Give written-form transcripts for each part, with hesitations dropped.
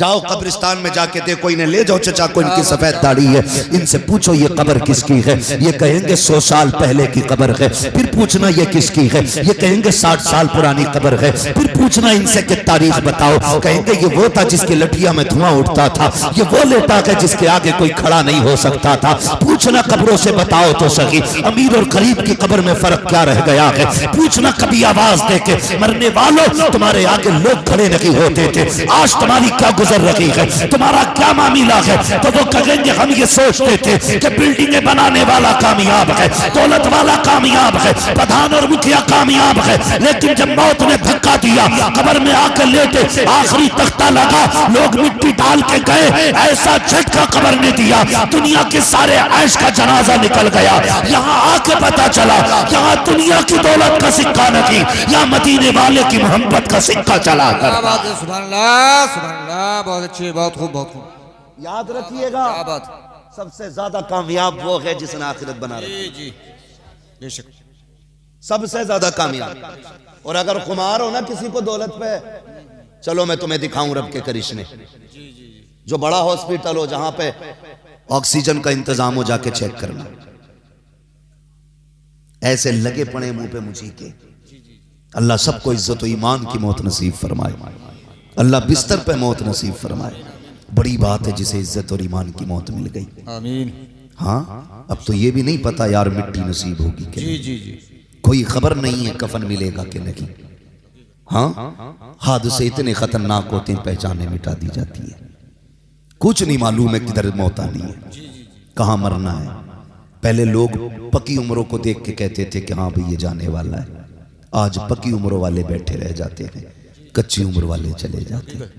जाओ कब्रिस्तान में जाके देखो, इन्हें ले जाओ चचा को, इनकी सफेद दाढ़ी है, इनसे पूछो ये कब्र किसकी है, ये कहेंगे 100 साल पहले की कब्र है। फिर पूछना ये किसकी है, ये कहेंगे 60 साल पुरानी कब्र है। फिर पूछना इनसे कि तारीख बताओ, कहेंगे ये वो था जिसकी लठिया में धुआं उठता था, ये वो लेटा है जिसके आगे कोई खड़ा नहीं हो सकता था। पूछना कब्रों से बताओ तो सही, अमीर और गरीब की कब्र में फर्क क्या रह गया है। पूछना कभी आवाज दे के, मरने वालों तुम्हारे आगे लोग खड़े नहीं होते थे, आज तुम्हारी क्या गुजर रही है, तुम्हारा क्या मामला है। तो वो कहेंगे हम ये सोचते थे कि बिल्डिंगें बनाने वाला कामयाब है, दौलत वाला कामयाब है, प्रधान और मुखिया कामयाब है, लेकिन जब मौत ने धक्का दिया, कब्र में आकर लेटे, आखिरी तख्ता लगा, लोग मिट्टी डाल के गए, ऐसा झटका कब्र ने दिया, दुनिया के सारे ऐश का जनाजा निकल गया। यहाँ आके पता चला यहाँ दुनिया की दौलत का सिक्का नहीं, यहाँ मदीने वाले की मोहब्बत का सिक्का चला कर। सुभान अल्लाह, सुभान अल्लाह, बहुत अच्छी, बहुत खूब, बहुत खूब। याद रखिएगा, सबसे ज्यादा कामयाब वो है जिसने आखिरत बना रखी। जी बेशक, सबसे ज्यादा कामयाब। और अगर खुमार हो ना किसी को दौलत पे, चलो मैं तुम्हें दिखाऊं रब के करिश्मे। जो बड़ा हॉस्पिटल हो जहां पे ऑक्सीजन का इंतजाम हो, जाके चेक करना, ऐसे लगे पड़े मुंह पे मुझी के। अल्लाह सबको इज्जत और ईमान की मौत नसीब फरमाए, अल्लाह बिस्तर पे मौत नसीब फरमाए। बड़ी बात है जिसे इज्जत और ईमान की मौत मिल गई। आमीन। हाँ, अब तो ये भी नहीं पता यार मिट्टी नसीब होगी कि जी जी जी, कोई खबर नहीं है कफन मिलेगा कि नहीं। हाँ, हादसे इतने खतरनाक होते हैं, पहचाने मिटा दी जाती है, कुछ नहीं मालूम है किधर मौत आनी है, कहाँ मरना है। पहले लोग पकी उम्रों को देख के कहते थे कि हाँ भाई ये जाने वाला है, आज पकी उम्रों वाले बैठे रह जाते हैं, कच्ची उम्र वाले चले जाते हैं।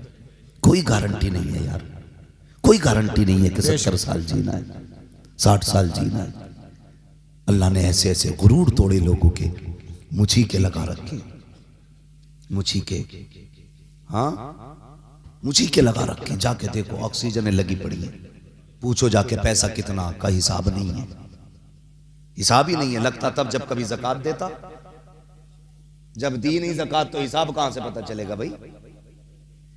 कोई गारंटी नहीं है यार, कोई गारंटी नहीं है कि 70 साल जीना है, 60 साल जीना है। अल्लाह ने ऐसे ऐसे गुरूर तोड़े लोगों के, मुझी के लगा रखे, मुझी के, हाँ मुझी के लगा रखे। जाके देखो ऑक्सीजन लगी पड़ी है, पूछो जाके पैसा कितना का हिसाब नहीं है, हिसाब ही नहीं है। लगता तब जब कभी ज़कात देता, जब दी नहीं ज़कात तो हिसाब कहां से पता चलेगा भाई।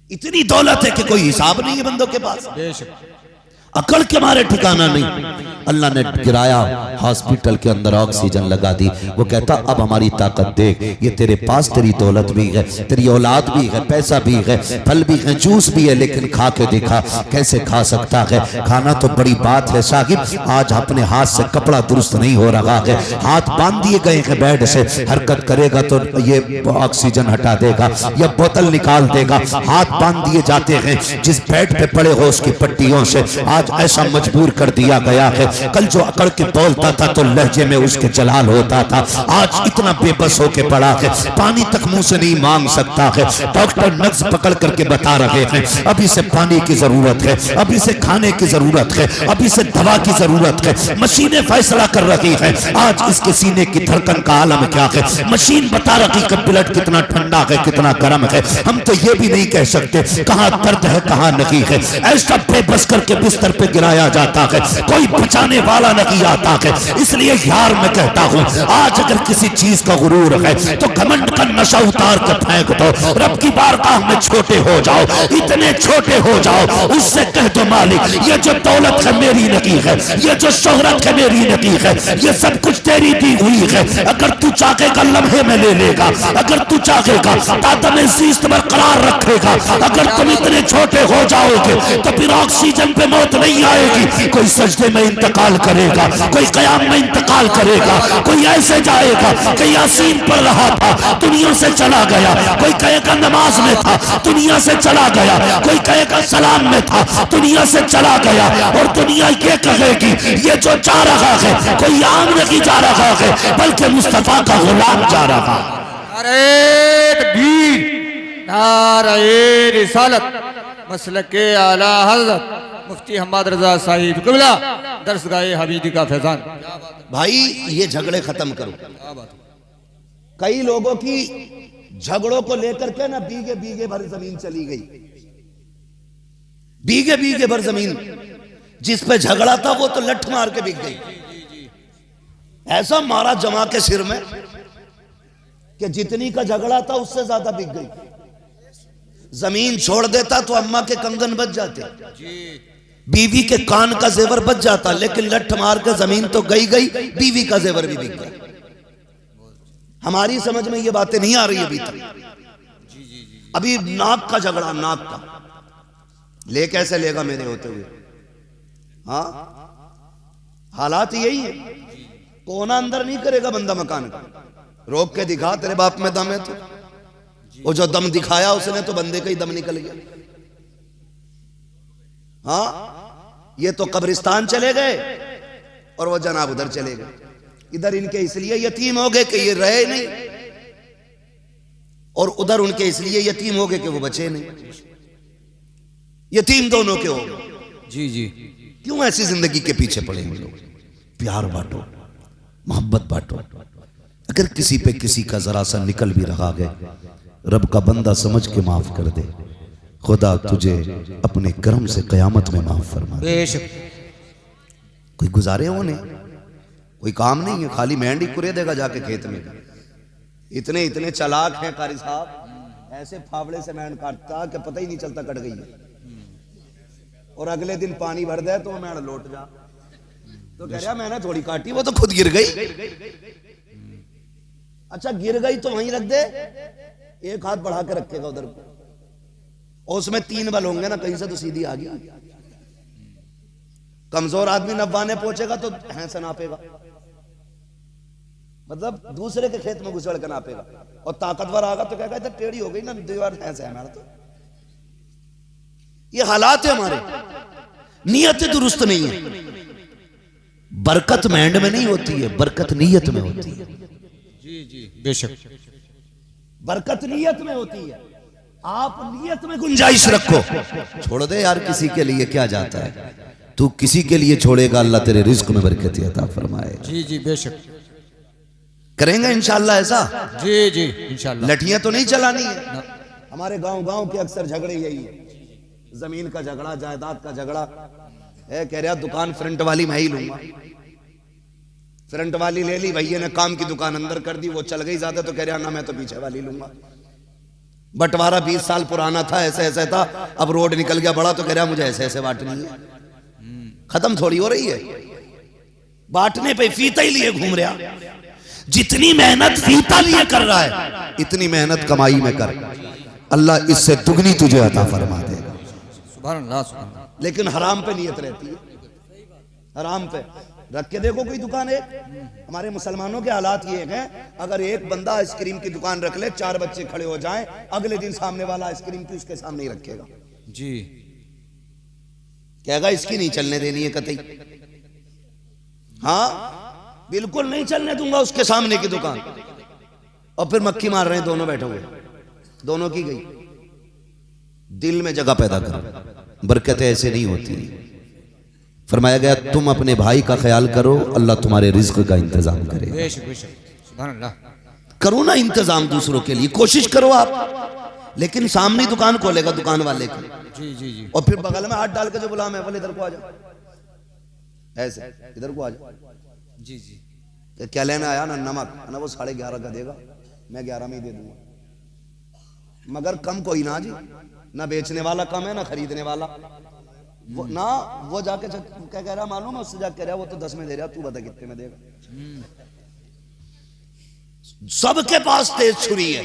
इतनी दौलत है कि कोई हिसाब नहीं है बंदों के पास, अकड़ के मारे ठिकाना नहीं। अल्लाह ने गिराया, हॉस्पिटल के अंदर ऑक्सीजन लगा दी। वो कहता अब हमारी ताकत देख, ये तेरे पास तेरी दौलत भी है, तेरी औलाद भी है, पैसा भी है, फल भी है, जूस भी है, लेकिन खा के दिखा। कैसे खा सकता है? खाना तो बड़ी बात है साहिब, आज अपने हाथ से कपड़ा दुरुस्त नहीं हो रहा है, हाथ बांध दिए गए हैं बेड से, हरकत करेगा तो ये ऑक्सीजन हटा देगा या बोतल निकाल देगा। हाथ बांध दिए जाते हैं, जिस बेड पे पड़े हो उसकी पट्टियों से आज ऐसा मजबूर कर दिया गया है। कल जो अकड़ के बोलता था तो लहजे में उसके जलाल होता था, आज इतना बेबस होके पड़ा है, पानी तक मुंह से नहीं मांग सकता है। डॉक्टर नब्ज पकड़ करके बता रहे हैं अभी से पानी की जरूरत है, अभी से खाने की जरूरत है, अभी से दवा की जरूरत है। मशीनें फैसला कर रही है आज इसके सीने की धड़कन का आलम क्या है। मशीन बता रही है ब्लड कितना ठंडा है, कितना गर्म है। हम तो ये भी नहीं कह सकते कहाँ दर्द है कहाँ नहीं है। ऐसा बेबस करके बिस्तर पे गिराया जाता है, कोई बचाने वाला नहीं आता है। इसलिए यार मैं कहता हूँ आज अगर किसी चीज का गुरूर है तो घमंड का नशा उतार कर फेंक दो, रब की बारगाह में छोटे हो जाओ, इतने छोटे हो जाओ, उससे कह दो मालिक ये जो दौलत है मेरी नहीं है, ये जो शोहरत है मेरी नहीं है, ये सब कुछ तेरी दी हुई है। अगर तू चाहेगा लम्हे में ले लेगा, अगर तू चाहेगा तादमे ज़ीस्त बरकरार रखेगा। अगर तुम इतने छोटे हो जाओगे तो फिर ऑक्सीजन पे मौत नहीं आएगी। कोई सजदे में इंतकाल करेगा, कोई कयाम में इंतकाल करेगा, कोई ऐसे जाएगा कि यासीन पढ़ रहा था दुनिया से चला गया, कोई कहेगा नमाज में था दुनिया से चला गया, कोई कहेगा सलाम में था दुनिया से चला गया। और दुनिया ये कहेगी ये जो जा रहा है कोई आम नहीं जा रहा है बल्कि मुस्तफा का गुलाम जा रहा। अरे तकबीर, नारे रिसालत, मसलके आला हज़रत मुफ्ती हम्मद रजा साहिब क़िबला, दरसगाहे हबीबी का फैजान। भाई ये झगड़े खत्म करो। कई लोगों की झगड़ों को लेकर के ना बीघे बीघे भर जमीन चली गई, बीघे बीघे भर जमीन जिस पे झगड़ा था वो तो लठ मार के बिक गई। ऐसा मारा जमा के सिर में कि जितनी का झगड़ा था उससे ज्यादा बिक गई। जमीन छोड़ देता तो अम्मा के कंगन बच जाते, बीवी के कान का जेवर बच जाता, लेकिन लठ मार के जमीन तो गई गई, बीवी का जेवर भी बिक गया। हमारी समझ में ये बातें नहीं आ रही अभी तक। अभी नाक का झगड़ा, नाक का ले कैसे लेगा मेरे होते हुए? हाँ, हालात यही है। कोना अंदर नहीं करेगा बंदा मकान का, रोक के दिखा तेरे बाप में दम है तो। वो जो दम दिखाया उसने तो बंदे का ही दम निकल गया। हाँ, ये तो कब्रिस्तान चले गए और वो जनाब उधर चले गए। इधर इनके इसलिए यतीम हो गए कि ये रहे नहीं, और उधर उनके इसलिए यतीम हो गए कि वो बचे नहीं। यतीम दोनों के हो गए। जी जी। क्यों ऐसी जिंदगी के पीछे पड़े हम लोग? प्यार बांटो, मोहब्बत बांटो। अगर किसी पे किसी का जरा सा निकल भी रहा है, रब का बंदा समझ के माफ कर दे। खुदा तुझे अपने करम से कयामत में माफ फरमा दे। बेशक। कोई गुजारे होने, कोई काम नहीं है, खाली मेहंदी कुरे देगा जाके खेत में। इतने इतने चालाक हैं कारी साहब, ऐसे फावड़े से मेहंद काटता कि पता ही नहीं चलता कट गई है, और अगले दिन पानी भर दे तो वो मेहंद लौट जा, तो कह रहा मैंने थोड़ी काटी, वो तो खुद गिर गई। अच्छा गिर गई तो वहीं रख दे, एक हाथ बढ़ा के रखेगा उधर को, और उसमें 3 बल होंगे ना, कहीं से तो सीधी आ गई। कमजोर आदमी नब्बाने पहुंचेगा तो हैंसे नापेगा, मतलब दूसरे के खेत में घुसड़ के नापेगा, और ताकतवर आगा तो क्या कहता टेढ़ी हो गई ना दीवार, ऐसे है हमारा। तो ये हालात है हमारे, नियत दुरुस्त नहीं है। बरकत मेहंद में नहीं होती है, बरकत नीयत में होती है। जी जी बेशक, बरकत नीयत में होती है। आप नीयत में गुंजाइश रखो। छोड़ दे यार, किसी के लिए क्या जाता है, तू किसी के लिए छोड़ेगा, अल्लाह तेरे रिज्क में बरकत अता फरमाए। जी जी बेशक, करेंगे इंशाअल्लाह ऐसा। जी जी इंशाअल्लाह। लठियां तो नहीं चलानी है। हमारे गांव के अक्सर झगड़े यही है, जमीन का झगड़ा, जायदाद का झगड़ा है। कह रहा दुकान फ्रंट वाली मैं ही लूंगा, फ्रंट वाली ले ली, भैया ने काम की दुकान अंदर कर दी, वो चल गई ज्यादा, तो कह रहा ना मैं तो पीछे वाली लूंगा। बंटवारा 20 साल पुराना था, ऐसे ऐसे था, अब रोड निकल गया बड़ा, तो कह रहा मुझे ऐसे ऐसे बांटनी है। खत्म थोड़ी हो रही है, बांटने पे फीता ही लिए घूम रहा। जितनी मेहनत फीता लिए कर रहा है, इतनी मेहनत कमाई में कर, अल्लाह इससे दुगनी तुझे अता फरमा देगा। सुभान अल्लाह, सुभान अल्लाह। लेकिन हराम पे नियत रहती है, हराम पे रख के देखो कोई दुकान है। हमारे मुसलमानों के हालात ये हैं, अगर एक बंदा आइसक्रीम की दुकान रख ले, 4 बच्चे खड़े हो जाएं, अगले दिन सामने वाला आइसक्रीम की उसके सामने ही रखेगा। जी, कहेगा इसकी नहीं चलने देनी है कतई। हाँ बिल्कुल नहीं चलने दूंगा उसके सामने की दुकान। और फिर मक्खी मार रहे हैं दोनों बैठे हुए, दोनों की गई। दिल में जगह पैदा करो, बरकतें ऐसे नहीं होती। फरमाया गया तुम अपने भाई का ख्याल करो, अल्लाह तुम्हारे रिज्क का इंतजाम करे। बेशक बेशक, सुभान अल्लाह। करो ना इंतजाम दूसरों के लिए, कोशिश करो आप। लेकिन सामने दुकान खोलेगा दुकान वाले की, जी जी जी, और फिर बगल में हाथ डाल के जो बुला, मैं बोले इधर को आ जा, ऐसे इधर को आ जा। जी जी, तो क्या लेना आया ना, नमक ना, वो 11.5 का देगा, मैं 11 में ही दे दूंगा। मगर कम कोई ना जी, ना बेचने वाला कम है ना खरीदने वाला। वो ना वो जाके क्या कह रहा मालूम है, उससे जाके कह रहा वो तो 10 में दे रहा, तू बता कितने में देगा। सबके पास तेज छुरी है,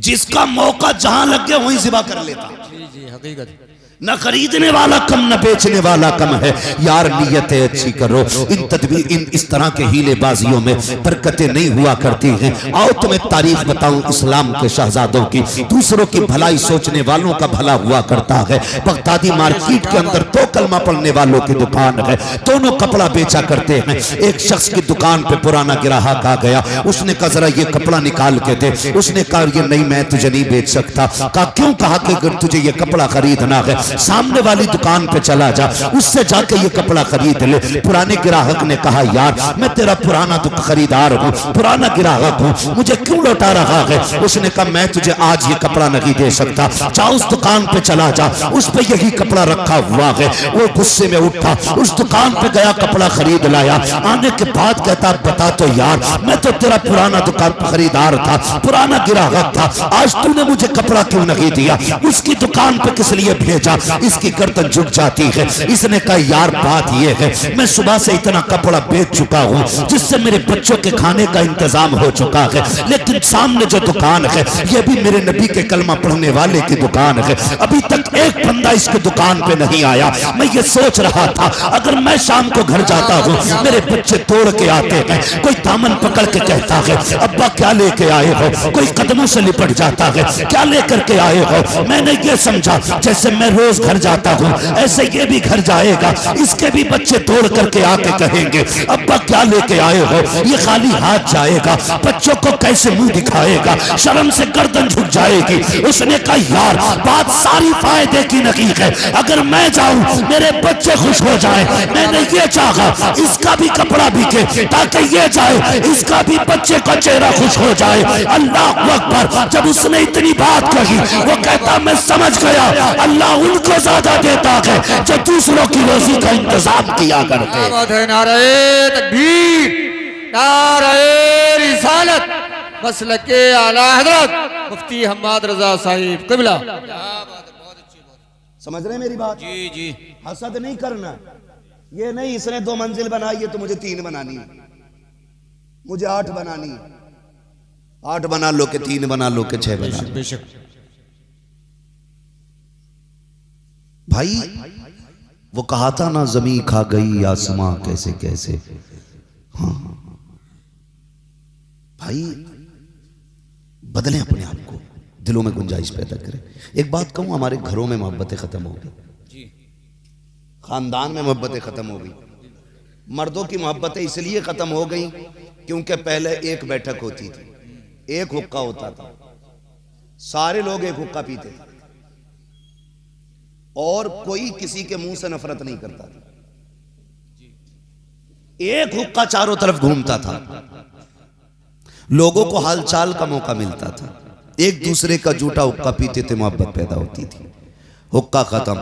जिसका मौका जहां लग गया वहीं जिबा कर लेता। जी जी, हकीकत। न खरीदने वाला कम न बेचने वाला कम है। यार नियतें अच्छी करो, इन तदबीर इन इस तरह के हीलेबाजियों में बरकतें नहीं हुआ करती हैं। आओ तुम्हें तारीख बताऊं इस्लाम के शहजादों की। दूसरों की भलाई सोचने वालों का भला हुआ करता है। बगदादी मार्केट के अंदर 2 कलमा पढ़ने वालों की दुकान है, दोनों कपड़ा बेचा करते हैं। एक शख्स की दुकान पे पुराना ग्राहक आ गया, उसने कहा जरा ये कपड़ा निकाल के दे। उसने कहा ये नहीं मैं तुझे नहीं बेच सकता। कहा क्यों? कहा कि अगर तुझे ये कपड़ा खरीदना है सामने वाली दुकान पे चला जा, उससे जाके ये कपड़ा खरीद ले। पुराने ग्राहक ने कहा यार मैं तेरा पुराना खरीदार हूँ, पुराना ग्राहक हूँ, मुझे क्यों लौटा रहा है? उसने कहा मैं तुझे आज ये कपड़ा नहीं दे सकता, जा उस दुकान पे चला जा, उस पे यही कपड़ा रखा हुआ है। वो गुस्से में उठा, उस दुकान पे गया, कपड़ा खरीद लाया। आने के बाद कहता बता तो यार मैं तो तेरा पुराना दुकान खरीदार था, पुराना ग्राहक याद था, आज तूने मुझे कपड़ा क्यों नहीं दिया, उसकी दुकान पे किस लिए भेजा, इसकी गर्दन झुक जाती है। इसने कहा यार बात ये है, मैं सुबह से इतना कपड़ा बेच चुका हूँ जिससे मेरे बच्चों के खाने का इंतजाम हो चुका है, लेकिन सामने जो दुकान है ये भी मेरे नबी के कलमा पढ़ने वाले की दुकान है, अभी तक एक बंदा इसकी दुकान पे नहीं आया। मैं ये सोच रहा था अगर मैं शाम को घर जाता हूँ, मेरे बच्चे तोड़ के आते हैं, कोई दामन पकड़ के कहता है अब्बा क्या लेके आए हो, कोई कदमों से लिपट जाता है क्या लेकर के आए हो। मैंने ये समझा जैसे मैं रोज घर जाता हूँ ऐसे ये भी घर जाएगा, इसके भी बच्चे तोड़ करके आके कहेंगे अब्बा क्या लेके आए हो, ये खाली हाथ जाएगा, बच्चों को कैसे मुंह दिखाएगा, शर्म से गर्दन झुक जाएगी। उसने कहा यार बात सारी फायदे की नहीं है, अगर मैं जाऊं मेरे बच्चे खुश हो जाए, मैंने ये चाहा इसका भी कपड़ा बिके ताकि ये जाए इसका भी बच्चे का चेहरा खुश हो जाए। अल्लाह अकबर। जब उसने इतनी बात कही वो कहता मैं समझ गया अल्लाह उनको ज्यादा देता है जो दूसरों की रोजी का इंतजाम किया करते। नारे तकबीर, नारे रिसालत, मसलके आला हजरत मुफ्ती हम्माद रजा साहिब किबला। समझ रहे मेरी बात? जी जी। हसद नहीं करना, ये नहीं इसने 2 मंजिल बनाई है तो मुझे 3 बनानी है, मुझे 8 बनानी है, 8 बना लो के 3 बना लो के 6 बना लो। बेशक भाई वो कहा था ना जमीन खा गई आसमां कैसे कैसे। हाँ भाई बदलें अपने आप को, दिलों में गुंजाइश पैदा करें। एक बात कहूं, हमारे घरों में मोहब्बतें खत्म हो गई, खानदान में मोहब्बतें खत्म हो गई। मर्दों की मोहब्बतें इसलिए खत्म हो गई क्योंकि पहले एक बैठक होती थी, एक हुक्का होता था, सारे लोग एक हुक्का पीते थे और कोई किसी के मुंह से नफरत नहीं करता था। एक हुक्का चारों तरफ घूमता था, लोगों को हालचाल का मौका मिलता था, एक दूसरे का जूठा हुक्का पीते थे, मोहब्बत पैदा होती थी। हुक्का खत्म।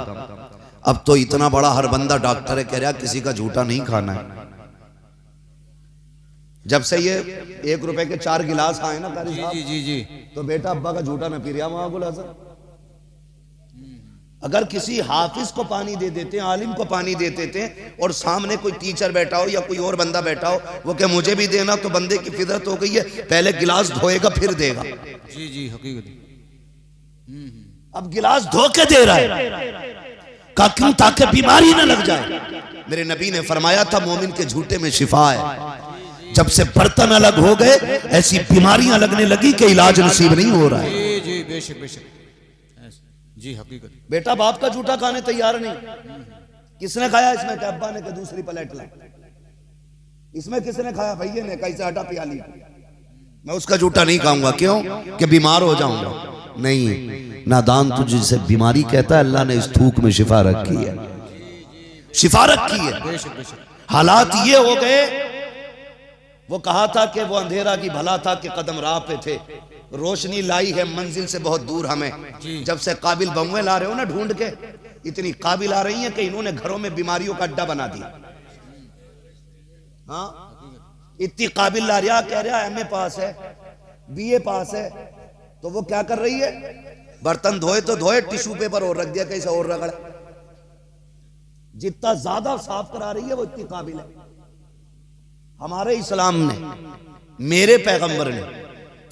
अब तो इतना बड़ा हर बंदा डॉक्टर है, कह रहा किसी का झूठा नहीं खाना है। जब से ये 1 रुपए के 4 गिलास आए ना कारी साहब, जी जी जी, तो बेटा अब्बा का झूठा न पी रहा महागुल हसन। अगर किसी हाफिज को पानी दे देते, आलिम को पानी दे देते और सामने कोई टीचर बैठा हो या कोई और बंदा बैठा हो, वो क्या मुझे भी देना, तो बंदे की फितरत हो गई है पहले गिलास धोएगा फिर देगा। जी जी हकीकत। अब गिलास धो के दे रहा है, का क्यों? ताकि बीमारी ना लग जाए। मेरे नबी ने फरमाया था मोमिन के झूठे में शिफा है। जब से बर्तन अलग हो गए ऐसी बीमारियां लगने लगी कि इलाज नसीब नहीं हो रहा है। जी जी बेशक बेशक जी हकीकत। बेटा बाप का झूठा खाने तैयार नहीं, किसने खाया इसमें? कि अब्बा ने, कि दूसरी प्लेट ला। इसमें किसने खाया? भैया ने, कैसे आटा प्याली। मैं उसका झूठा नहीं खाऊंगा, क्यों? कि बीमार हो जाऊंगा। नहीं, नादान तुझे से बीमारी कहता है, अल्लाह ने इस थूक में शिफा रखी है, शिफा रखी है। बेशक बेशक। हालात ये हो गए, वो कहा था कि वो अंधेरा की भला था कि कदम राह पे थे, रोशनी लाई है मंजिल से बहुत दूर हमें। जब से काबिल बमुए ला रहे हो ना ढूंढ के, इतनी काबिल आ रही है कि इन्होंने घरों में बीमारियों का अड्डा बना दिया। हाँ, इतनी काबिल ला रहा, कह रहा एमए पास है, बीए पास है, तो वो क्या कर रही है? बर्तन धोए तो धोए, टिश्यू पेपर और रख दिया, कैसे और रगड़ा। जितना ज्यादा साफ करा रही है वो इतनी काबिल है। हमारे इस्लाम ने, मेरे पैगंबर ने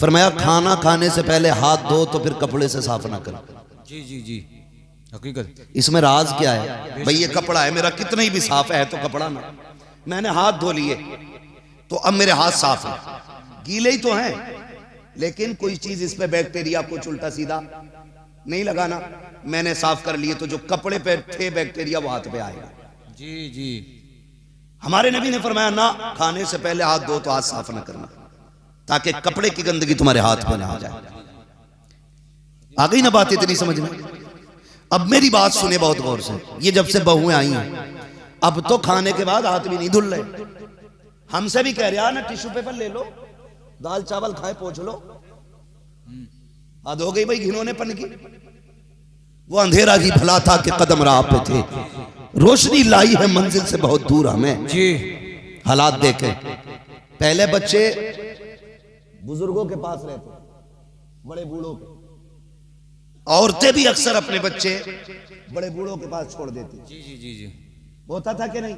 फरमाया खाना खाने से पहले हाथ धो तो फिर कपड़े से साफ ना कर। जी जी जी हकीकत। इसमें राज क्या है? भाई ये कपड़ा है मेरा, कितना ही भी साफ है तो कपड़ा ना, मैंने हाथ धो लिए तो अब मेरे हाथ साफ है, गीले ही तो हैं, लेकिन कोई चीज इस पे बैक्टीरिया कुछ उल्टा सीधा नहीं लगाना, मैंने साफ कर लिए तो जो कपड़े पे थे बैक्टीरिया वो हाथ पे आएगा। जी जी। हमारे नबी ने फरमाया ना, खाने से पहले हाथ धो तो हाथ साफ ना करना, ताकि कपड़े की गंदगी तुम्हारे हाथ में ना आ जाए। आ गई ना बात इतनी समझ में? अब मेरी बात सुने बहुत गौर से। ये जब से बहुएं आई हैं, अब तो खाने के बाद हाथ भी नहीं धुल रहे। हमसे भी कह रहा ना टिश्यू पेपर ले लो, दाल चावल खाए पोंछ लो, हद हो गई भाई घिनौने पन की। वो अंधेरा ही भला था कि कदम राह पे थे, रोशनी लाई है मंजिल से बहुत दूर हमें। जी हालात देखे, पहले बच्चे बुजुर्गों के पास रहते, बड़े बूढ़ों के। औरतें भी अक्सर अपने बच्चे बड़े बूढ़ों के पास छोड़ देती। जी जी जी जी, होता था कि नहीं?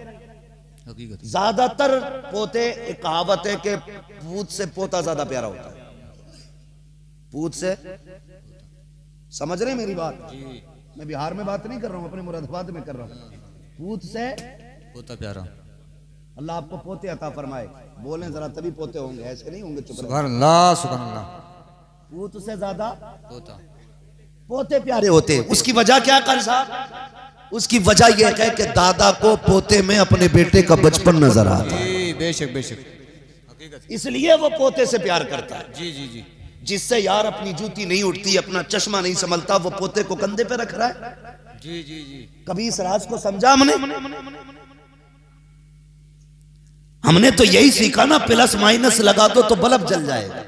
हकीकत। ज्यादातर पोते, एक कहावत है कि पूत से पोता ज्यादा प्यारा होता है। पूत से, समझ रहे मेरी बात? जी, मैं बिहार में बात नहीं कर रहा हूं, अपने मुरादाबाद में कर रहा हूं। पूत से पोता प्यारा। अल्लाह आपको पोते अता फरमाए। बोलें जरा तभी पोते होंगे, ऐसे नहीं होंगे। चुप रहो। सुभान अल्लाह, सुभान अल्लाह। पूत से ज्यादा पोता, पोते प्यारे होते। उसकी वजह क्या कर साहब? उसकी वजह यह है कि दादा को पोते में अपने बेटे का बचपन नजर आता है। जी बेशक बेशक, हकीकत। इसलिए वो पोते से प्यार करता है। जी जी जी, जिससे यार अपनी जूती नहीं उठती, अपना चश्मा नहीं संभलता, वो पोते को कंधे पे रख रहा है। जी जी जी, कभी इस राज को समझा हमने? हमने तो यही सीखा ना, प्लस माइनस लगा दो तो बल्ब जल जाएगा।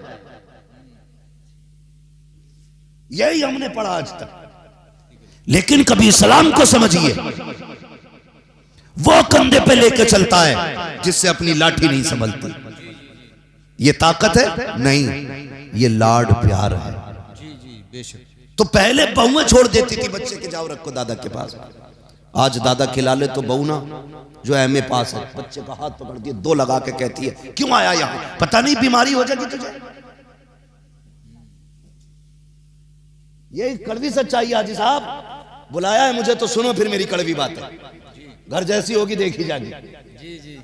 यही हमने पढ़ा आज तक। लेकिन कभी इस्लाम को समझिए, वो कंधे पे लेके चलता है जिससे अपनी लाठी नहीं संभलती। ये ताकत है? नहीं, ये लाड प्यार है। जी जी बेशक। तो पहले बहुएं छोड़ देती थी बच्चे के, जाओ रखो दादा के पास। आज दादा खिला ले तो बहू ना, जो एमए पास है, बच्चे का हाथ पकड़ती है, दो लगा के कहती है क्यों आया यहां, पता नहीं बीमारी हो जाएगी तुझे। ये कड़वी सच्चाई हाजी साहब। बुलाया है मुझे तो सुनो फिर मेरी कड़वी बात है। घर जैसी होगी देखी जाएगी। जी जी,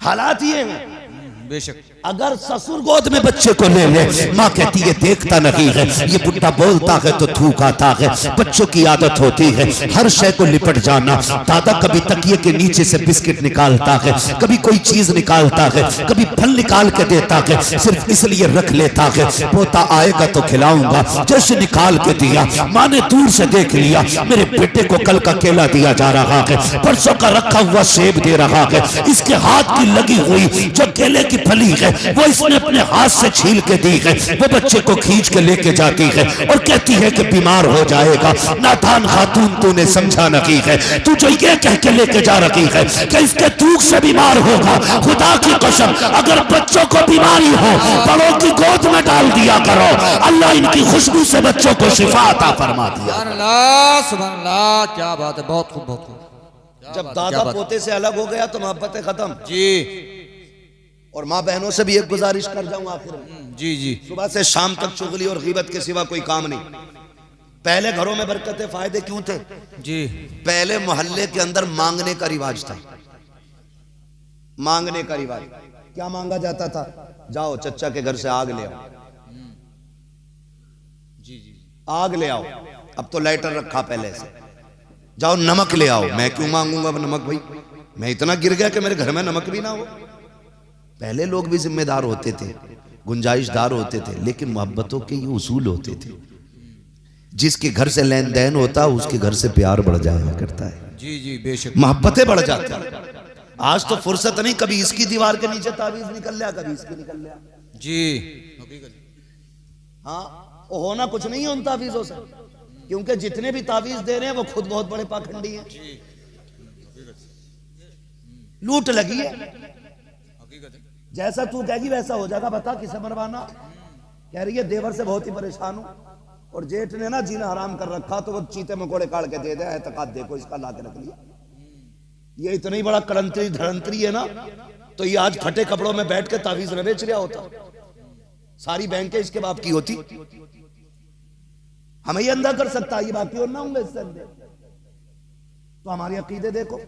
हालात ये हैं। बेशक। अगर ससुर गोद में बच्चे को ले ले, माँ कहती है देखता नहीं है, ये बुढ़ा बोलता है तो थूक आता है। बच्चों की आदत होती है हर शय को लिपट जाना। दादा कभी तकिए के नीचे से बिस्किट निकालता है, कभी कोई चीज निकालता है, कभी फल निकाल के देता है, सिर्फ इसलिए रख लेता है पोता आएगा तो खिलाऊंगा। जैसे निकाल के दिया, माँ ने दूर से देख लिया, मेरे बेटे को कल का केला दिया जा रहा है, परसों का रखा हुआ सेब दे रहा है, इसके हाथ की लगी हुई जो केले की फली है वो इसने अपने हाथ से छील के दी है। वो बच्चे को खींच के लेके जाती है और कहती है कि बीमार हो जाएगा। नादान खातून, तूने समझा नहीं है, तू जो ये कह के लेके जा रही है कि इसके थूक से बीमार होगा, खुदा की कसम अगर बच्चों को बीमारी हो बड़ों की गोद में डाल दिया करो, अल्लाह इनकी खुशबू से बच्चों को शिफा अता फरमा दिया। सुभान अल्लाह, सुभान अल्लाह, क्या बात है, बहुत खूब बहुत खूब। जब दादा पोते से अलग हो गया तो मोहब्बतें खत्म। जी, और माँ बहनों से भी एक गुजारिश कर जाऊं आखिर में, जी जी, सुबह से शाम तक चुगली और गीबत के सिवा कोई काम नहीं। पहले घरों में बरकतें फायदे क्यों थे? जी, पहले मोहल्ले के अंदर मांगने का रिवाज था। मांगने का रिवाज क्या मांगा जाता था? जाओ चचा के घर से आग ले आओ। जी जी, आग ले आओ। अब तो लाइटर रखा पहले से। जाओ नमक ले आओ। मैं क्यों मांगूंगा अब नमक भाई, मैं इतना गिर गया कि मेरे घर में नमक भी ना हो। पहले लोग भी जिम्मेदार होते थे, गुंजाइशदार होते थे, लेकिन मोहब्बतों के ये उसूल होते थे। जिसके घर से लेन देन होता उसके घर से प्यार बढ़ जाया करता है। जी जी बेशक, मोहब्बतें बढ़ जाती हैं। आज तो फुर्सत नहीं, कभी इसकी दीवार के नीचे तावीज निकल लिया, कभी इसकी निकल लिया। जी, हाँ, वो होना कुछ नहीं है उन तावीजों से, क्योंकि जितने भी तावीज दे रहे हैं वो खुद बहुत बड़े पाखंडी हैं। लूट लगी है। जैसा तू कहेगी वैसा हो जाएगा। बता किसे मरवाना? कह रही है देवर से बहुत ही परेशान हूं, और जेठ ने ना जीना हराम कर रखा, तो वो चीते मकोड़े काट के दे दे, एतकाद देखो इसका ला के रख लिया। ये इतना ही बड़ा करंतरी धड़ंतरी है ना, तो ये आज फटे कपड़ों में बैठ के तावीज न बेच रहा होता, सारी बैंकें इसके बाप की होती। हमें ये अंधा कर सकता है, ये बाकी और ना होंगे इससे अंधे। तो हमारी अकीदे देखो,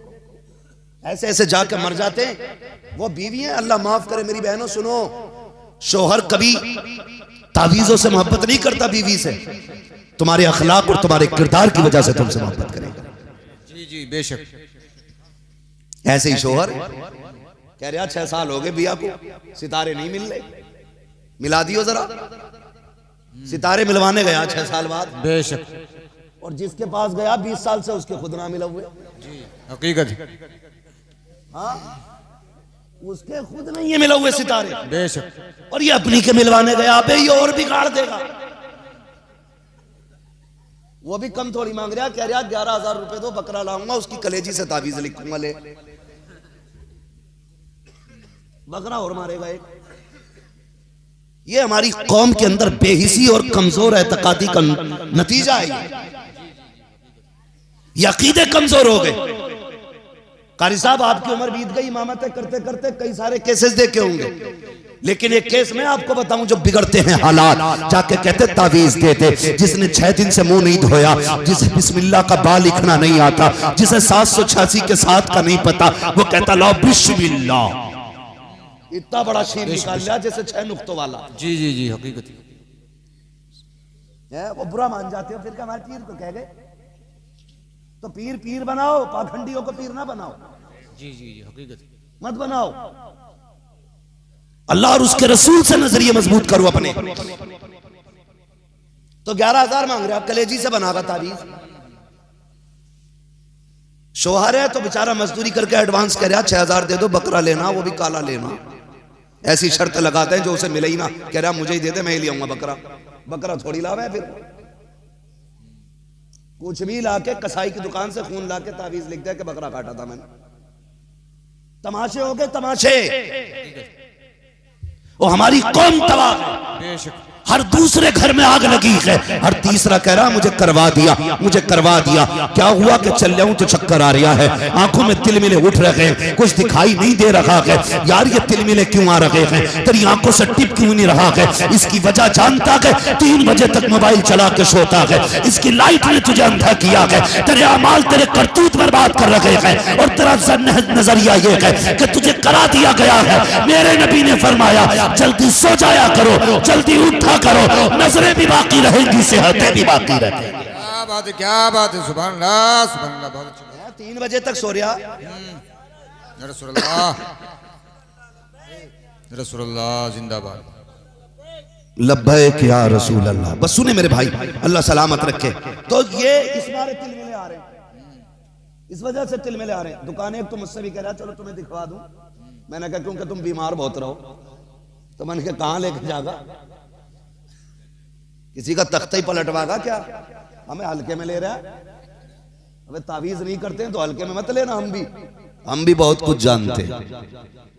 ऐसे ऐसे जाके मर जाते हैं। वो बीवी है, अल्लाह माफ करे मेरी बहनों, सुनो, शोहर कभी तावीजों से मोहब्बत नहीं करता बीवी से, तुम्हारे अखलाक और तुम्हारे किरदार की वजह से तुमसे मोहब्बत करेगा। जी जी बेशक। ऐसे ही शोहर कह रहा 6 साल हो गए बिया को, सितारे नहीं मिल रहे, मिला दियो जरा। सितारे मिलवाने गया 6 साल बाद, बेशक, और जिसके पास गया 20 साल से उसके खुद ना मिला हुए। हकीकत, हाँ, उसके खुद नहीं है मिला हुए सितारे, बेशक, और ये अपनी के मिलवाने गया। अबे ये और बिगाड़ देगा। वो भी कम थोड़ी मांग रहा, कह रहा 11,000 रुपए दो, बकरा लाऊंगा, उसकी कलेजी से तावीज लिखूंगा। ले बकरा और मारेगा एक। ये हमारी कौम के अंदर बेहिसी और कमजोर एतकादी का नतीजा है। ये अकीदे कमजोर हो गए। कारी साहब आपकी उम्र बीत गई, इमामतें करते करते कई सारे केसेस देखे होंगे, लेकिन एक केस में आपको बताऊं जो बिगड़ते हैं हालात, जाके कहते तावीज देते, जिसने 6 दिन से मुंह नहीं धोया, जिसे बिस्मिल्लाह का बा लिखना नहीं आता, जिसे 786 के 7 का नहीं पता, वो कहता लो बिस्मिल्लाह। इतना बड़ा शेर निकाल लिया जैसे 6 नुक्तों वाला। जी जी जी हकीकत है। वो बुरा मान जाते हो, फिर क्या हमारे पीर तो कह गए, तो पीर पीर बनाओ, पाखंडियों को पीर ना बनाओ। जी जी जी हकीकत मत बनाओ। अल्लाह और उसके रसूल से नजरिए मजबूत करो अपने। तो 11,000 मांग रहे, आप कलेजी से बनागा तावीज। शोहर है तो बेचारा मजदूरी करके एडवांस कह रहा 6,000 दे दो, बकरा लेना, वो भी काला लेना। ऐसी शर्त लगाते हैं जो उसे मिले ही ना, कह रहा मुझे ही दे दे, मैं ही ले आऊंगा बकरा। बकरा थोड़ी लावा है, फिर कुछ भी लाके कसाई की दुकान से खून लाके तावीज लिख दे कि बकरा काटा था मैंने। तमाशे हो गए तमाशे। वो हमारी कौम तबाह है। बेशक हर दूसरे घर में आग लगी है, हर तीसरा कह रहा मुझे करवा दिया, मुझे करवा दिया। क्या हुआ कि चल जाऊं तो चक्कर आ रहा है, आंखों में तिलमिले उठ रहे हैं, कुछ दिखाई नहीं दे रहा है। यार ये तिलमिले क्यों आ रहे हैं, तेरी आंखों से टिप क्यों नहीं रहा है? इसकी वजह जानता है, 3 बजे तक मोबाइल चला के सोता है, इसकी लाइट ने तुझे अंधा किया है, तेरे अमाल तेरे करतूत बर्बाद कर रहे हैं, और तेरा नजरिया ये है कि तुझे करा दिया गया है। मेरे नबी ने फरमाया जल्दी सो जाया करो, जल्दी उठा करो, नजरें भी बाकी रहेंगी, सेहतें भी बाकी रहेंगी। क्या बात है, क्या बात है, सुभान अल्लाह सुभान अल्लाह। बहुत अच्छा। 3 बजे तक सो रहा। रसूलुल्लाह रसूलुल्लाह जिंदाबाद। लब्बैक या रसूल अल्लाह। बस सुने मेरे भाई, अल्लाह सलामत रखे। तो ये इस बारे तिलमिले आ रहे हैं, इस वजह से तिलमिले आ रहे हैं। दुकानें एक तो मुझसे भी कह रहा चलो तुम्हें दिखवा दूं, मैंने कहा क्योंकि तुम बीमार बहुत रहो। तो मैंने कहा कहां लेके जागा, किसी का तख्ता ही पलटवागा क्या? हमें हल्के में ले रहा है। अबे तावीज नहीं करते हैं तो हल्के में मत लेना। हम भी बहुत कुछ जानते हैं।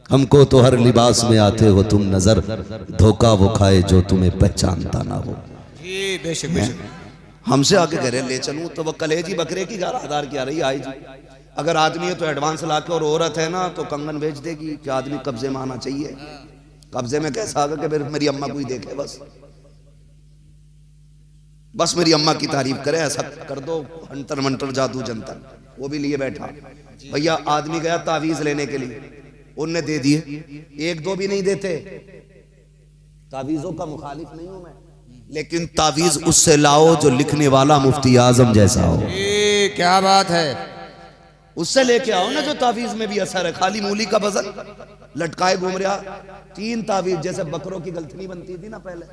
हमको तो हर लिबास में आते हो तुम नजर, धोखा वो खाए जो तुम्हें पहचानता ना हो। जी बेशक बेशक। हमसे आके कह रहे ले चलूं, तो वो कलेजी बकरे की 11,000 की आ रही आई जी। अगर आदमी है तो एडवांस लाके, और औरत है ना तो कंगन बेच देगी कि आदमी कब्जे में आना चाहिए। कब्जे में कैसा आगा कि मेरी अम्मा कोई देखे, बस मेरी अम्मा की तारीफ करे, ऐसा कर दो, हंटर मंटर जादू जंतर। वो भी लिए बैठा। भैया आदमी गया तावीज लेने के लिए, उनने दे दिए, 1-2 भी नहीं देते। तावीजों का मुखालिफ नहीं हूं मैं, लेकिन तावीज उससे लाओ जो लिखने वाला मुफ्ती आजम जैसा हो। क्या बात है, उससे लेके आओ ना जो तावीज में भी असर है। खाली मूली का वजन लटकाए घूम रहा। 3 तावीज, जैसे बकरों की गलथनी बनती थी ना पहले,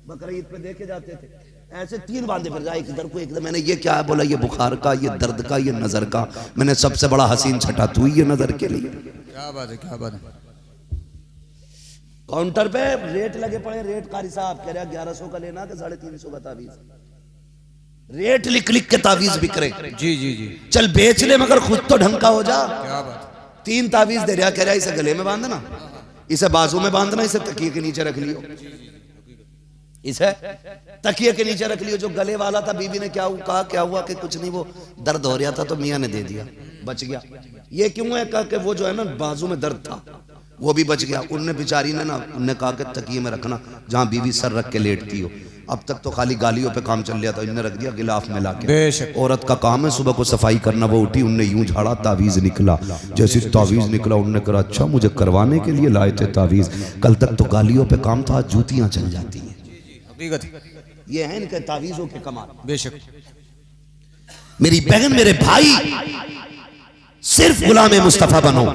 बकरे ईद पे देखे जाते थे, ऐसे 3 बांधे फिर जाए, इधर को एकदम। मैंने ये क्या है, बोला ये बुखार का, ये दर्द का, ये नजर का। मैंने सबसे बड़ा हसीन छटा तू ये नजर के लिए। क्या बात है, क्या बात है। काउंटर पे रेट लगे पड़े, रेट कारी साहब कह रहा 1100 का लेना कि 350 का तावीज। रेट लिख लिख के तावीज बिक रहे। जी जी जी। चल बेच ले मगर खुद तो ढंग का हो जा। क्या बात। 3 तावीज दे रहा, कह रहा इसे गले में बांधना, इसे बाजू में बांधना, इसे तकिए के नीचे रख लियो, इसे तकिए के नीचे रख लियो। जो गले वाला था बीवी ने क्या कहा, क्या हुआ कि कुछ नहीं, वो दर्द हो रहा था तो मियां ने दे दिया, बच गया। ये क्यों है, कहा कि वो जो है ना बाजू में दर्द था वो भी बच गया। उनने बेचारी ने ना, उनने कहा कि तकिए में रखना जहां बीवी सर रख के लेटती हो। अब तक तो खाली गालियों पे काम चल रहा था, इनने रख दिया गिलाफ में लाके। बेशक। औरत का काम है सुबह को सफाई करना। वो उठी, उनने यूं झाड़ा, तावीज निकला। जैसे तावीज निकला उनने कहा अच्छा मुझे करवाने के लिए लाए थे तावीज, कल तक तो गालियों पे काम था, जूतियां चल जाती हैं। ये है इनके तावीजों के कमाल। बेशक। मेरी बहन मेरे भाई, सिर्फ गुलाम मुस्तफा बनो,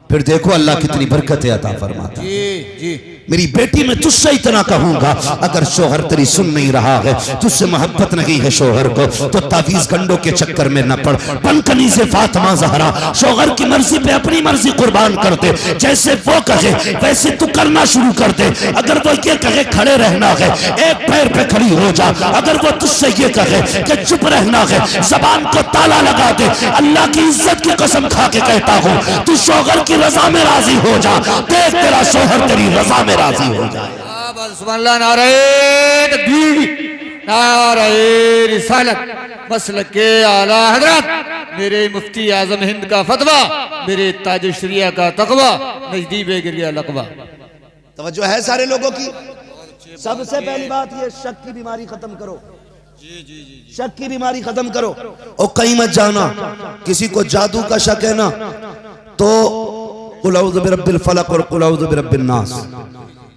फिर देखो अल्लाह कितनी बरकतें अता फरमाता। जी जी। मेरी बेटी मैं तुझसे इतना कहूंगा, अगर शोहर तेरी सुन नहीं रहा है, तुझसे मोहब्बत नहीं है शोहर को, तो तावीज गंडों के चक्कर में न पड़। पनकनी से फातिमा ज़हरा शोहर की मर्जी पे अपनी मर्जी कुर्बान कर दे। जैसे वो कहे वैसे तू करना शुरू कर दे। अगर वो ये कहे खड़े रहना है, एक पैर पे खड़ी हो जा। अगर वो तुझसे ये कहे कि चुप रहना है, जबान को ताला लगा दे। अल्लाह की इज्जत की कसम खा के कहता हूँ, तू शोहर की रजा में राजी हो जा, देख तेरा शोहर तेरी रजा में राजी हो जाए। बात सुभान अल्लाह। नारे तकबीर, नारे रिसालत, मसलक के आला हजरत, मेरे मुफ्ती आजम हिंद का फतवा, मेरे ताज शरिया का तकवा, नजदीब गिरिया लकवा। तवज्जो है सारे लोगों की। सबसे पहली बात ये, शक की बीमारी खत्म करो। शक की बीमारी खत्म करो। और कहीं मत जाना, किसी को जादू का शक है ना तो कुल औज़ु बिरब्बिल फलक और कुल औज़ु बिरब्बिन नास,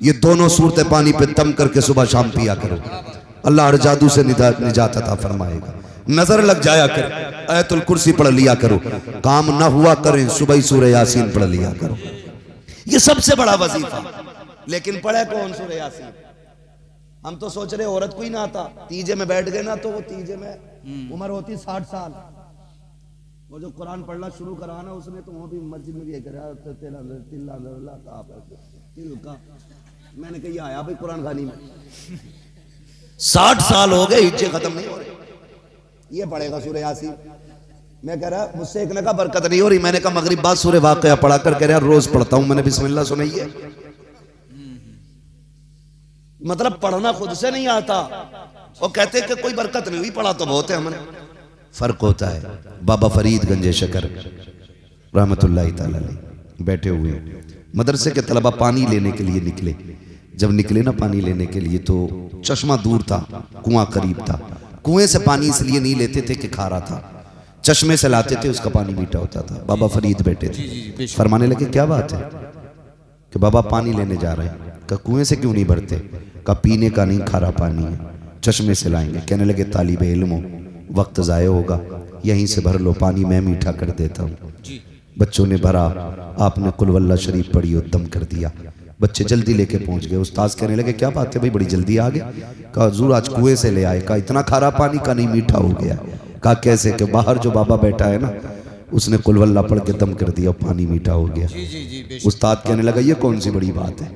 ये दोनों सूरतें पानी पे दम करके सुबह शाम पिया करो। अल्लाह हर जादू से निजात अता फरमाएगा। नजर लग जाया कर, आयतुल कुर्सी पढ़ लिया करो। काम ना हुआ करें, सुबह सूरह यासीन पढ़ लिया करो। ये सबसे बड़ा वजीफा। लेकिन पढ़े कौन सूरह यासीन? हम तो सोच रहे औरत को ही ना आता। तीजे में बैठ गए ना तो वो तीजे में उम्र होती 60 साल। वो जो कुरान पढ़ना शुरू करा ना उसने, तो वो भी मस्जिद में भी करा मैंने कहा आया भाई कुरान खानी में 60 साल हो गए, हिज्जे खत्म नहीं हो रहे। ये पढ़ेगा सूरह यासीन। मैं कह रहा मुझसे एक ने कहा बरकत नहीं हो रही। मैंने कहा मगरिब बाद सूरह वाक़िया पढ़ा कर कह रहा रोज पढ़ता हूं मैंने, बिस्मिल्लाह सुनाइए। मतलब पढ़ना खुद से नहीं आता। वो कहते कि कोई बरकत नहीं हुई, पढ़ा तो बहुत है हमने। फर्क होता है। बाबा फरीद गंजे शकर रहमतुल्लाह तआला अलैह बैठे हुए मदरसे के तलबा पानी लेने के लिए निकले। जब निकले ना पानी लेने के लिए तो चश्मा दूर था, कुआं करीब था। कुएं से पानी इसलिए नहीं लेते थे कि खारा था, चश्मे से लाते थे, उसका पानी मीठा होता था। बाबा फरीद बैठे थे, फरमाने लगे क्या बात है कि बाबा पानी लेने जा रहे हैं। का कुएं से क्यों नहीं भरते? का पीने का नहीं, खारा पानी है, चश्मे से लाएंगे। कहने लगे तालिबे इल्मो, वक्त ज़ाया होगा, यहीं से भर लो, पानी मैं मीठा कर देता हूँ। बच्चों ने भरा, आपने कुल वल्लाह शरीफ पढ़ी और दम कर दिया। बच्चे जल्दी लेके पहुंच गए। उस्ताद कहने लगे क्या बात है भाई, बड़ी जल्दी आ गए? कहा हुजूर आज कुएं से ले आए। कहा इतना खारा पानी? का नहीं, मीठा हो गया। कहा कैसे? कि बाहर जो बाबा बैठा है ना उसने कुल वल्लाह पढ़ के दम कर दिया, पानी मीठा हो गया। उस्ताद कहने लगा ये कौन सी बड़ी बात है,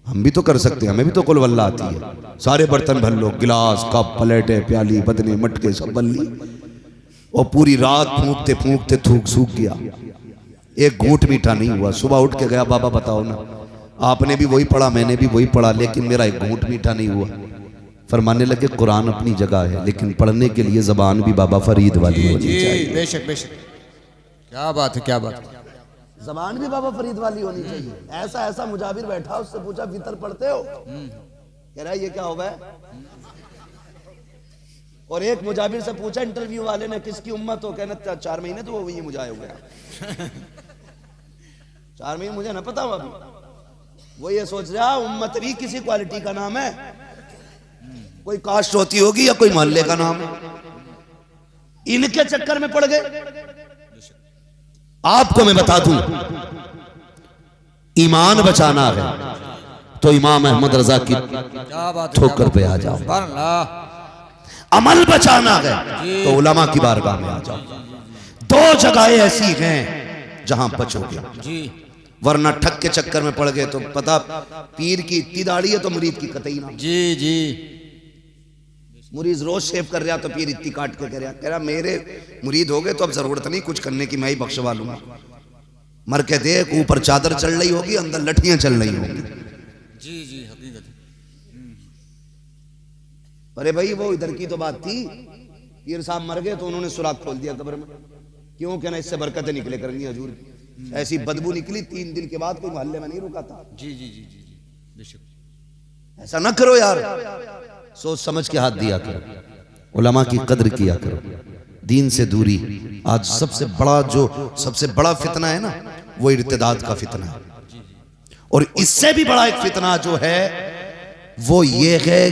हम भी तो कर सकते हैं, हमें भी तो कुल वल्लाह आती है। सारे बर्तन भर लो, गिलास, कप, प्लेटें, प्याली, बदने, मटके सब भर ली। और पूरी रात फूंकते फूंकते थूक सूख गया, एक घूंट मीठा नहीं हुआ। सुबह उठ के गया, बाबा बताओ ना, आपने भी वही पढ़ा, मैंने भी वही पढ़ा, लेकिन मेरा एक घूंट मीठा नहीं हुआ। फरमाने लगे कुरान अपनी जगह है, लेकिन पढ़ने के लिए जबान भी बाबा फरीद वाली होनी चाहिए। बेशक बेशक, क्या बात है, क्या बात है। जबान भी बाबा फरीद वाली होनी चाहिए। ऐसा ऐसा मुजाबिर बैठा, उससे पूछा वितर पढ़ते हो? कह रहा है ये क्या होगा है? और एक मुजाबिर से पूछा इंटरव्यू वाले ने किसकी उम्मत हो? कहना 4 महीने तो वो ये मुझे हो गया 4 महीने मुझे ना पता हुआ। वो ये सोच रहा उम्मत भी किसी क्वालिटी का नाम है, कोई कास्ट होती होगी या कोई मोहल्ले का नाम है। इनके चक्कर में पड़ गए। आपको मैं बता दूं, ईमान बचाना है तो इमाम अहमद रजा की ठोकर पे आ जाओ। अमल बचाना है तो उलमा की बारगाह में आ जाओ। 2 जगहें ऐसी हैं जहां बचोगे, वरना ठग के चक्कर में पड़ गए तो पता पीर की इतनी दाढ़ी है तो मुरीद की कतई ना। जी जी, मुरीद रोज शेव कर रहा तो पीर इतनी काट के कह रहा मेरे मुरीद हो गए तो अब जरूरत नहीं कुछ करने की, मैं ही बख्शवा लूंगा। मर के देख, ऊपर चादर चल रही होगी, अंदर लठियां चल रही होगी। जी जी, हकीकत। अरे भाई वो इधर की तो बात थी, पीर साहब मर गए तो उन्होंने सुराख खोल दिया कब्र में। क्यों? कहना इससे बरकतें निकले करनी हजूर की। ऐसी बदबू निकली 3 दिन के बाद, कोई मोहल्ले में नहीं रुका था। जी जी जी जी जी, बेशक। ऐसा ना करो यार, सोच समझ के हाथ दिया करो, उलमा की कद्र किया करो। दीन से दूरी आज सबसे बड़ा फितना है ना, वो इर्तिदाद का फितना है। और इससे भी बड़ा एक फितना जो है वो ये है,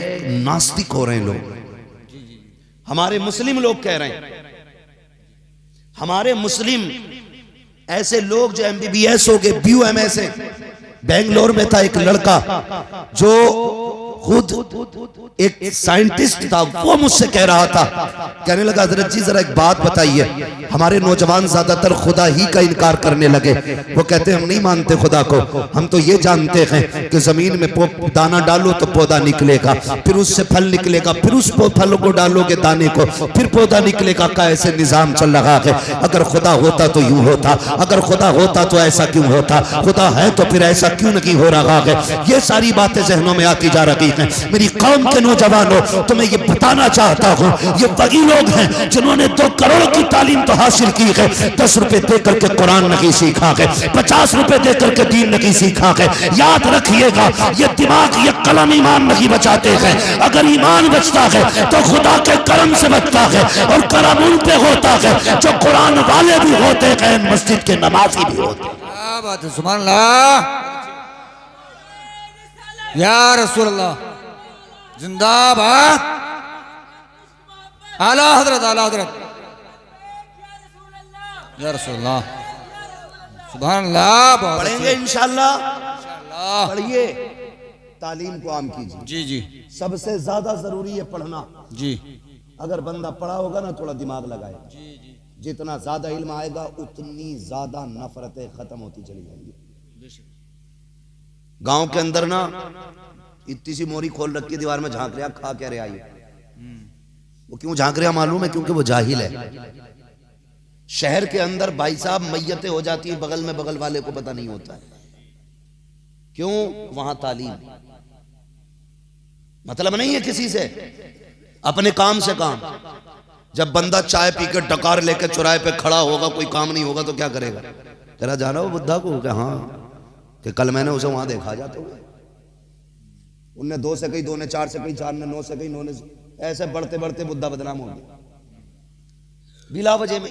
नास्तिक हो रहे हैं लोग। हमारे मुस्लिम लोग कह रहे हैं, हमारे मुस्लिम ऐसे लोग जो MBBS हो गए, BUMS है। बेंगलोर में था एक लड़का जो खुद एक साइंटिस्ट था, वो मुझसे कह रहा था, कहने लगा हजरत जी जरा एक बात बताइए, हमारे नौजवान ज्यादातर खुदा ही का इनकार करने लगे। वो कहते हैं हम नहीं मानते खुदा को, हम तो ये जानते हैं कि जमीन में दाना डालो तो पौधा निकलेगा, फिर उससे फल निकलेगा, फिर उस फल को डालोगे दाने को, फिर पौधा निकलेगा। का ऐसे निजाम चल रहा है। अगर खुदा होता तो यूं होता, अगर खुदा होता तो ऐसा क्यों होता, खुदा है तो फिर ऐसा क्यों नहीं हो रहा है। ये सारी बातें जहनों में आती जा रही हैं। मेरी कौम के नौजवानों, तुम्हें ये बताना चाहता हूँ, ये वही लोग हैं जिन्होंने 2 करोड़ की तालीम तो हासिल की है, 10 रुपए दे करके कुरान नहीं सीखा है, 50 रुपए दे करके दीन नहीं सीखा है। याद रखिएगा, ये दिमाग, ये कलम ईमान नहीं बचाते हैं। अगर ईमान बचता है तो खुदा के करम से बचता है, और करम उन पे होता है जो कुरान वाले भी होते हैं, मस्जिद के नमाजी भी होते हैं। क्या बात है, सुभान अल्लाह, या रसूल अल्लाह, जिंदाबाद, आला हजरत, आला हजरत, या रसूल अल्लाह, सुभान अल्लाह। पढ़ेंगे इंशाअल्लाह, पढ़िए, तालीम को आम कीजिए। जी जी, सबसे ज्यादा जरूरी है पढ़ना जी। अगर बंदा पढ़ा होगा ना, थोड़ा दिमाग लगाए, जितना ज्यादा इल्म आएगा उतनी ज्यादा नफरतें खत्म होती चली जाएंगी। गांव के अंदर ना इतनी सी मोरी खोल रखी दीवार में, झांक रहा, खा क्या रहा है। वो क्यों झांक रहा मालूम है? क्योंकि वो जाहिल है। शहर के अंदर भाई साहब मैयतें हो जाती है, बगल में बगल वाले को पता नहीं होता है। क्यों? वहां तालीम, मतलब नहीं है किसी से, अपने काम से काम। जब बंदा चाय पी के डकार लेके चौराहे पे खड़ा होगा, कोई काम नहीं होगा तो क्या करेगा? कह रहा जाना वो बुद्धा को, क्या? हाँ, कि कल मैंने उसे वहां देखा जाते हुए, उनने 2 से कही, 2 ने 4 से कही, 4 ने 9 से कही, 9 ने, ऐसे बढ़ते बढ़ते बुद्धा बदनाम हो गया बिला वजह में।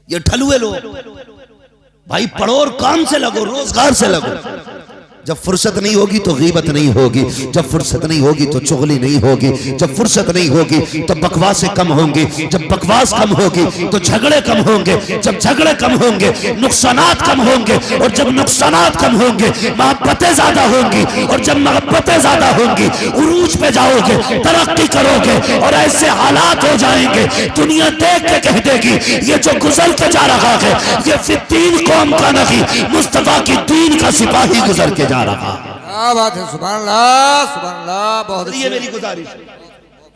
ये ठलुए लोग, भाई पढ़ो और काम से लगो, रोजगार से लगो। जब फुर्सत नहीं होगी तो गीबत नहीं होगी, जब फुर्सत नहीं होगी तो चुगली नहीं होगी, जब फुर्सत नहीं होगी तो बकवासें कम होंगी, जब बकवास कम होगी तो झगड़े कम होंगे, जब झगड़े कम होंगे नुकसानात कम होंगे, और जब नुकसानात कम होंगे मोहब्बतें ज्यादा होंगी, और जब मोहब्बतें ज्यादा होंगी उरूज पे जाओगे, तरक्की करोगे, और ऐसे हालात हो जाएंगे दुनिया देख के कह देगी ये जो गुजर के जा रहा है ये फित्तीन कौम का नहीं, मुस्तफा की दीन का सिपाही गुजर के रहा। क्या बात है, सुभान अल्लाह, सुभान अल्लाह। बहुत ये मेरी गुजारिश है,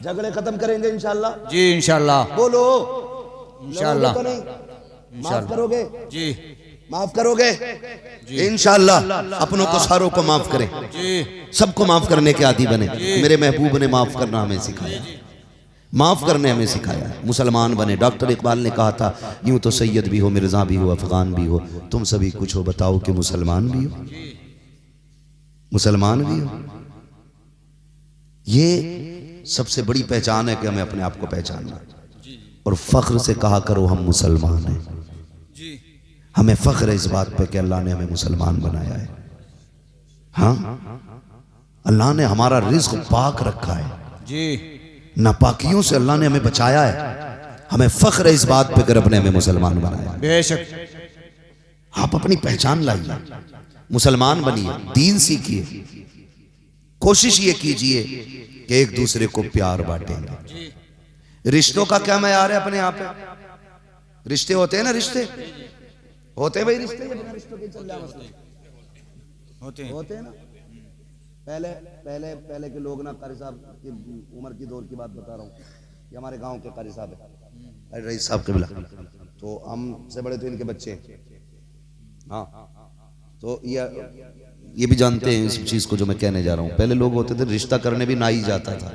झगड़े खत्म करेंगे इंशाल्लाह। जी इंशाल्लाह, बोलो इंशाल्लाह, तो नहीं, माफ करोगे जी, माफ करोगे इंशाल्लाह। अपनों को सारों को माफ करें जी, सबको माफ करने के आदी बने। मेरे महबूब ने माफ करना हमें सिखाया, माफ करने हमें सिखाया है। मुसलमान बने। डॉक्टर इकबाल ने कहा था, यूं तो सैयद भी हो, मिर्जा भी हो, अफगान भी हो, तुम सभी कुछ हो, बताओ कि मुसलमान भी हो, मुसलमान भी हो। ये सबसे बड़ी पहचान है कि हमें अपने आप को पहचानना, और फख्र से कहा करो हम मुसलमान हैं। हमें फख्र है इस बात पे कि अल्लाह ने हमें मुसलमान बनाया है। हाँ, अल्लाह ने हमारा रिज्क पाक रखा है जी, नापाकियों से अल्लाह ने हमें बचाया है। हमें फख्र है इस बात पे कि रब ने हमें मुसलमान बनाया। बेशक आप अपनी पहचान लाइए, मुसलमान बनिए, दीन सीखिए, कोशिश ये कीजिए कि एक दूसरे को प्यार बांटेंगे। रिश्तों का क्या मैयार है अपने आप पे? रिश्ते होते हैं ना, रिश्ते होते हैं भाई, रिश्ते बिना रिश्तों के चल रहा होते हैं ना। पहले पहले पहले के लोग ना, कारी साहब की उम्र की दौर की बात बता रहा हूँ, ये हमारे गांव के कारी साहब है, रईस साहब के बिला, तो हमसे बड़े तो इनके बच्चे। हाँ, तो ये भी जानते हैं इस चीज को जो मैं कहने जा रहा हूँ। पहले लोग होते थे, रिश्ता करने भी ना ही जाता था,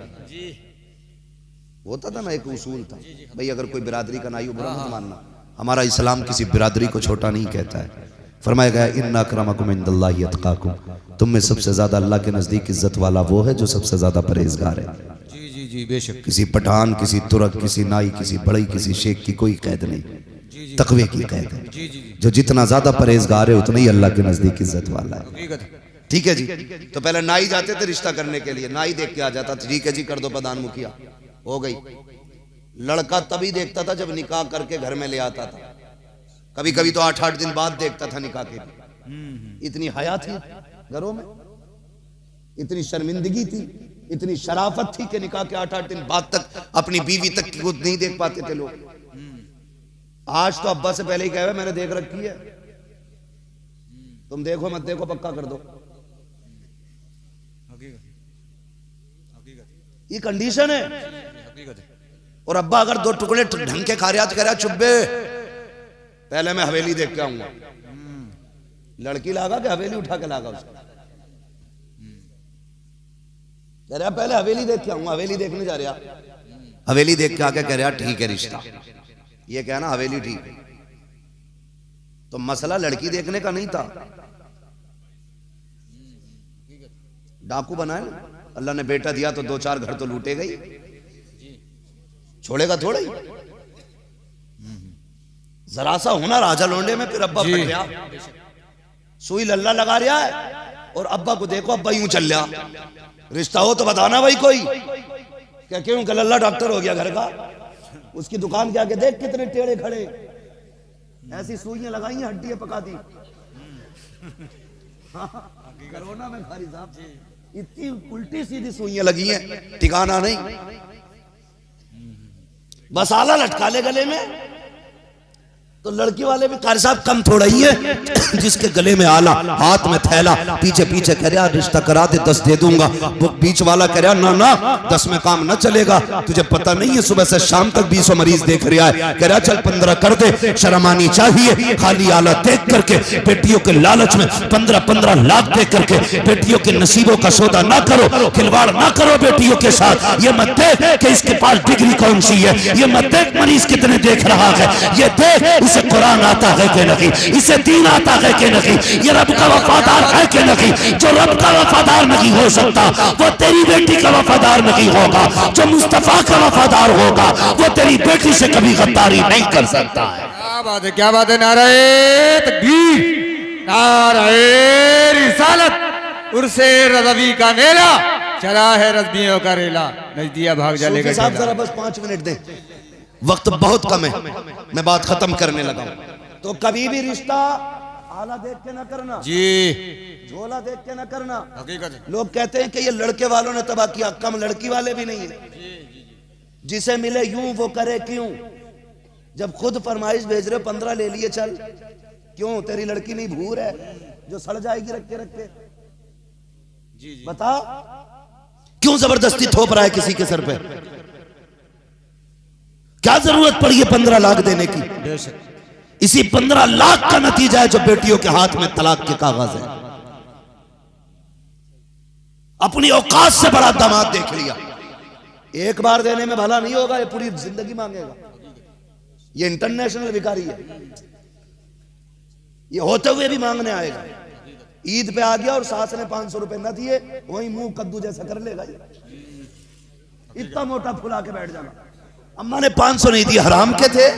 होता था ना, एक उसूल था भाई, अगर कोई बिरादरी का नाई बुरा मत मानना। हमारा इस्लाम किसी बिरादरी को छोटा नहीं कहता है। फरमाया गया, इन्ना अक्रमकुम इंदल्लाहि अत्काकुम, तुम में सबसे ज्यादा अल्लाह के नजदीक इज्जत वाला वो है जो सबसे ज्यादा परहेजगार है। जी जी जी, बेशक। किसी पठान, किसी तुरक, किसी नाई, किसी बड़ई, किसी शेख की कोई कैद नहीं, तकवे की कैद है। जो जितना ज्यादा परहेजगार है उतना ही अल्लाह के नजदीक इज्जत वाला है। ठीक है जी। तो पहले नाई जाते थे रिश्ता करने के लिए, नाई देख के आ जाता था, ठीक है जी कर दो प्रधान मुखिया, हो गई। लड़का तभी देखता था जब निकाह करके घर में ले आता था, कभी कभी तो 8-8 दिन बाद देखता था निकाह के भी। इतनी हया थी घरों में, इतनी शर्मिंदगी थी, इतनी शराफत थी कि निकाह के 8-8 दिन बाद तक अपनी बीवी तक की खुद नहीं देख पाते थे लोग। आज तो अब्बा से पहले ही कहे मैंने देख रखी है, तुम देखो मत देखो पक्का कर दो। ये कंडीशन है। और अब्बा अगर 2 टुकड़े ढंग के खा रहा तो कह रहा चुब्बे, पहले मैं हवेली देख के आऊंगा। लड़की लागा कि हवेली उठा के लागा उसको? कह रहा पहले हवेली देख के आऊंगा, हवेली देखने जा रहा। हवेली देख के आके कह रहा ठीक है रिश्ता, ये कहना हवेली ठीक है। तो मसला लड़की देखने का नहीं था, डाकू बनाए ना। अल्लाह ने बेटा दिया तो 2-4 घर तो लूटे गई, छोड़ेगा थोड़ा ही। जरा सा होना राजा लोंडे में, फिर अब्बा फट गया, सुई लल्ला लगा रहा है और अब्बा को देखो, अब्बा यूं चल रहा। रिश्ता हो तो बताना भाई कोई। क्या क्यों? लल्ला डॉक्टर हो गया घर का, उसकी दुकान के आगे देख कितने टेढ़े खड़े, ऐसी सुइयां लगाई हैं, हड्डियां पका दी। कोरोना में खारी साहब इतनी उल्टी सीधी सुइयां लगी हैं, ठिकाना नहीं। बस आला लटका ले गले में, तो लड़की वाले भी कारी साहब कम थोड़ा ही है। जिसके गले में आला, हाथ में थैला, पीछे पीछे कह रहा रिश्ता करा दे 10 दे दूंगा। वो बीच वाला कह रहा ना ना 10 में काम ना चलेगा, तुझे पता नहीं है सुबह से शाम तक 20 मरीज देख रहा है। कह रहा चल 15 कर दे, शर्म आनी चाहिए। खाली आला देख करके बेटियों के लालच में 15-15 लाख दे करके बेटियों के नसीबों का सौदा ना करो, खिलवाड़ ना करो बेटियों के साथ। ये मत देख कि इसके पास डिग्री कौन सी है, ये मत देख मरीज कितने देख रहा है, ये देख इसे कुरान आता है कि नहीं, इसे दीन आता है कि नहीं, ये रब का वफादार है कि नहीं। जो रब का वफादार नहीं हो सकता वो तेरी बेटी का वफादार नहीं होगा, जो मुस्तफा का वफादार होगा वो तेरी बेटी से कभी गद्दारी नहीं कर सकता है। क्या बात है, क्या बात है। नारे तकबीर, नारे रिसालत, उर्से रज़वी का मेला, चला है रज़वियों का रेला, नजदिया भाग जालेगा। साहब जरा बस 5 मिनट दें, वक्त बहुत कम है, मैं बात खत्म करने लगा हूं। तो कभी भी रिश्ता आला देख के ना करना जी, झोला देख के ना करना। हकीकत है। लोग कहते हैं कि ये लड़के वालों ने तबाह किया, कम लड़की वाले भी नहीं है। जिसे मिले यूं वो करे क्यों। जब खुद फरमाइश भेज रहे हो 15 ले लिए चल, क्यों तेरी लड़की नहीं भूर है जो सड़ जाएगी रख के बता, क्यों जबरदस्ती थोप रहा है किसी के सर पे? क्या जरूरत पड़ी है 15 लाख देने की? इसी 15 लाख का नतीजा है जो बेटियों के हाथ में तलाक के कागज है। अपनी औकात से बड़ा दामाद देख लिया, एक बार देने में भला नहीं होगा, ये पूरी जिंदगी मांगेगा। ये इंटरनेशनल भिखारी है, ये होते हुए भी मांगने आएगा। ईद पे आ गया और सास ने 500 रुपए न दिए, वही मुंह कद्दू जैसा कर लेगा, इतना मोटा फुला के बैठ जाना। अम्मा ने 500 नहीं दिए, हराम के थे।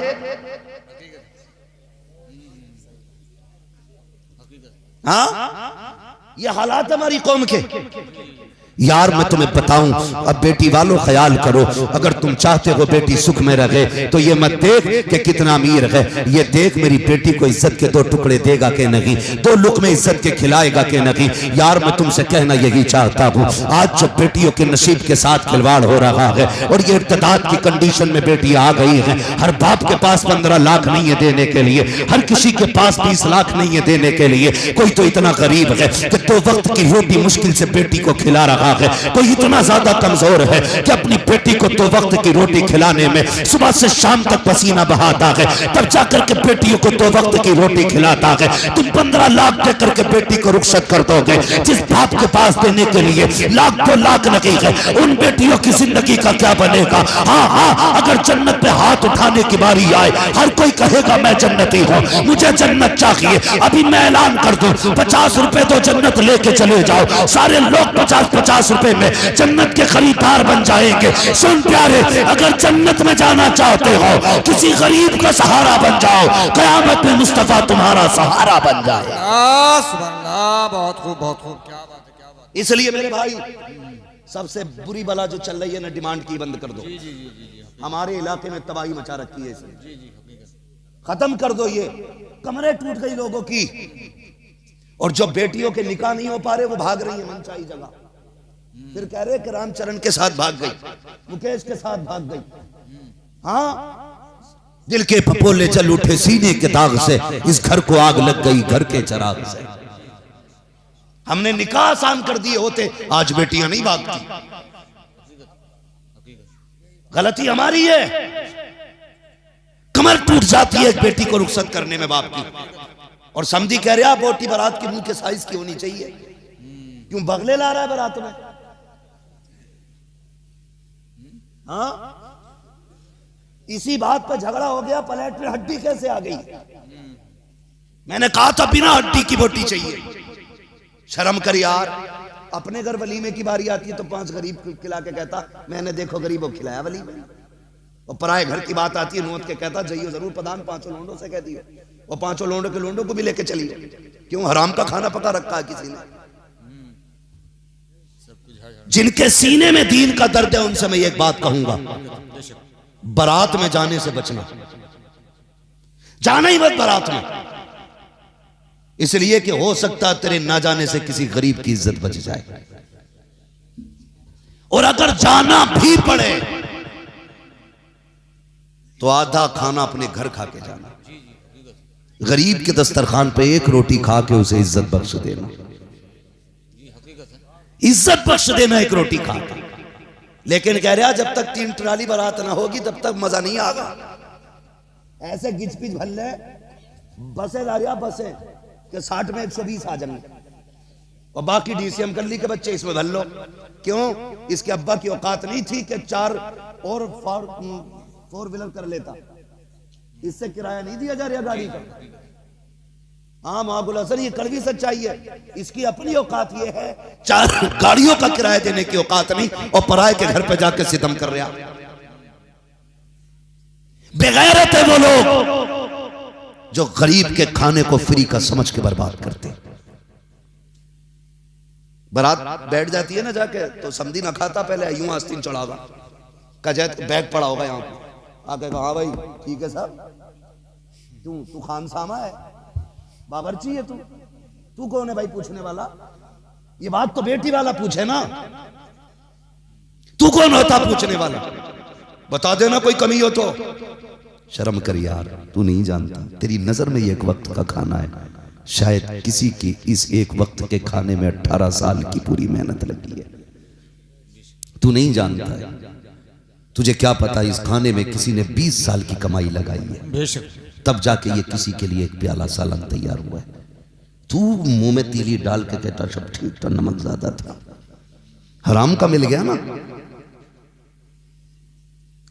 हाँ, ये हालात हमारी कौम के। यार मैं तुम्हें बताऊं, अब बेटी वालों ख्याल करो, अगर तुम चाहते हो बेटी सुख में रहे तो ये मत देख कि कितना अमीर है, ये देख मेरी बेटी को इज्जत के 2 टुकड़े देगा कि नहीं, 2 लुक़मे इज्जत के खिलाएगा कि नहीं। यार मैं तुमसे कहना यही चाहता हूँ, आज जो बेटियों के नसीब के साथ खिलवाड़ हो रहा है और ये इर्तिदाद की कंडीशन में बेटी आ गई है, हर बाप के पास 15 लाख नहीं है देने के लिए, हर किसी के पास 20 लाख नहीं है देने के लिए। कोई तो इतना गरीब है कि 2 वक्त की रोटी मुश्किल से बेटी को खिला रहा है, कोई इतना ज्यादा कमजोर है कि अपनी बेटी को 2 वक्त की रोटी खिलाने में सुबह से शाम तक पसीना बहाता है, तब जाकर के बेटियों को 2 वक्त की रोटी खिलाता है। तुम 15 लाख देकर के बेटी को रुखसत कर दोगे, जिस बाप के पास देने के लिए 1 लाख 2 लाख लगे है, उन बेटियों की जिंदगी का क्या बनेगा? हाँ हाँ, अगर जन्नत पे हाथ उठाने की बारी आए, हर कोई कहेगा मैं जन्नती हूँ, मुझे जन्नत चाहिए। अभी मैं ऐलान कर दूं, 50 रुपए तो जन्नत लेके चले जाओ, सारे लोग 50-50 रुपए में जन्नत के खरीदार बन जाएंगे। सुन प्यारे, अगर जन्नत में जाना चाहते हो, किसी गरीब का सहारा बन जाओ, कयामत में मुस्तफा तुम्हारा सहारा बन जाए। बहुत खूब, बहुत खूब, क्या बात है, क्या बात। इसलिए मेरे भाई, सबसे बुरी बला जो चल रही है ना, डिमांड की बंद कर दो। हमारे इलाके में तबाही मचा रखी है, इसने खत्म कर दो। ये कमरे टूट गई लोगों की, और जो बेटियों के निकाह नहीं हो पा रहे वो भाग रही है मनचाही जगह। फिर कह रहे कि रामचरण के साथ भाग गई, मुकेश के साथ भाग गई। हाँ, दिल के पपोले जल उठे सीने के दाग से, इस घर को आग लग गई घर के चराग से। हमने निकाह आसान कर दिए होते, आज बेटियां नहीं भागती। गलती हमारी है, कमर टूट जाती है एक बेटी को रुखसत करने में बाप की, और समझी कह रहा बोटी बारात के मुंह के साइज की होनी चाहिए। क्यों बगले ला रहा है बारात में? हाँ, इसी बात पर झगड़ा हो गया, प्लेट में हड्डी कैसे आ गई। मैंने कहा था बिना हड्डी की बोटी चाहिए। शर्म कर यार, अपने घर वलीमे की बारी आती है तो 5 गरीब खिला के कहता मैंने देखो गरीबों खिलाया वलीमे, और पराए घर की बात आती है नोट के कहता जाइयो जरूर प्रधान 5 लोंडों से कह दियो, और 5 लोंडों के लोंडों को भी लेके चलिए। क्यों? हराम का खाना पका रखा है किसी ने। जिनके सीने में दीन का दर्द है उनसे मैं एक बात कहूंगा, बारात में जाने से बचना, जाना ही मत बारात में, इसलिए कि हो सकता तेरे ना जाने से किसी गरीब की इज्जत बच जाए। और अगर जाना भी पड़े तो आधा खाना अपने घर खा के जाना, गरीब के दस्तरखान पे एक रोटी खा के उसे इज्जत बख्श देना, इज्जत बख्श देना एक रोटी खा के। लेकिन कह रहा जब तक 3 ट्राली बारात ना होगी तब तक मजा नहीं आगा। ऐसे गिच पिच भल्ले बसें ला रहा, बसें कि 60 में 120 आ जाएंगे, और बाकी डीसीएम गली के बच्चे इसमें भर लो। क्यों? इसके अब्बा की औकात नहीं थी कि 4 और 4 व्हीलर कर लेता, इससे किराया नहीं दिया जा रहा गाड़ी का। हाँ मागुल हसन, ये कड़वी सच्चाई है। इसकी अपनी औकात ये है, 4 गाड़ियों का किराया देने की औकात नहीं, और पराये के घर पे जाके सितम कर रहा। बेगैरत है वो लोग जो गरीब के खाने को फ्री का समझ के बर्बाद करते। बारात बैठ जाती है ना जाके, तो समझी ना खाता पहले यूं आस्तीन चढ़ावा का जैत बैग पड़ा होगा यहाँ पे, आके कहा हाँ भाई ठीक है साहब, तू खान सामा है, बावर्ची है तू कौन है भाई पूछने वाला? ये बात तो बेटी वाला पूछे ना, तू कौन होता पूछने वाला? बता देना कोई कमी हो तो। शर्म कर यार, तू नहीं जानता, तेरी नजर में ये एक वक्त का खाना है, शायद किसी की इस एक वक्त के खाने में 18 साल की पूरी मेहनत लगी है। तू नहीं जानता है, तुझे क्या पता इस खाने में किसी ने 20 साल की कमाई लगाई है, तब जाके ये किसी के लिए एक प्याला सालन तैयार हुआ है। तू मुंह में तीली डाल के कहता सब ठीक था, नमक ज्यादा था, हराम का मिल गया ना।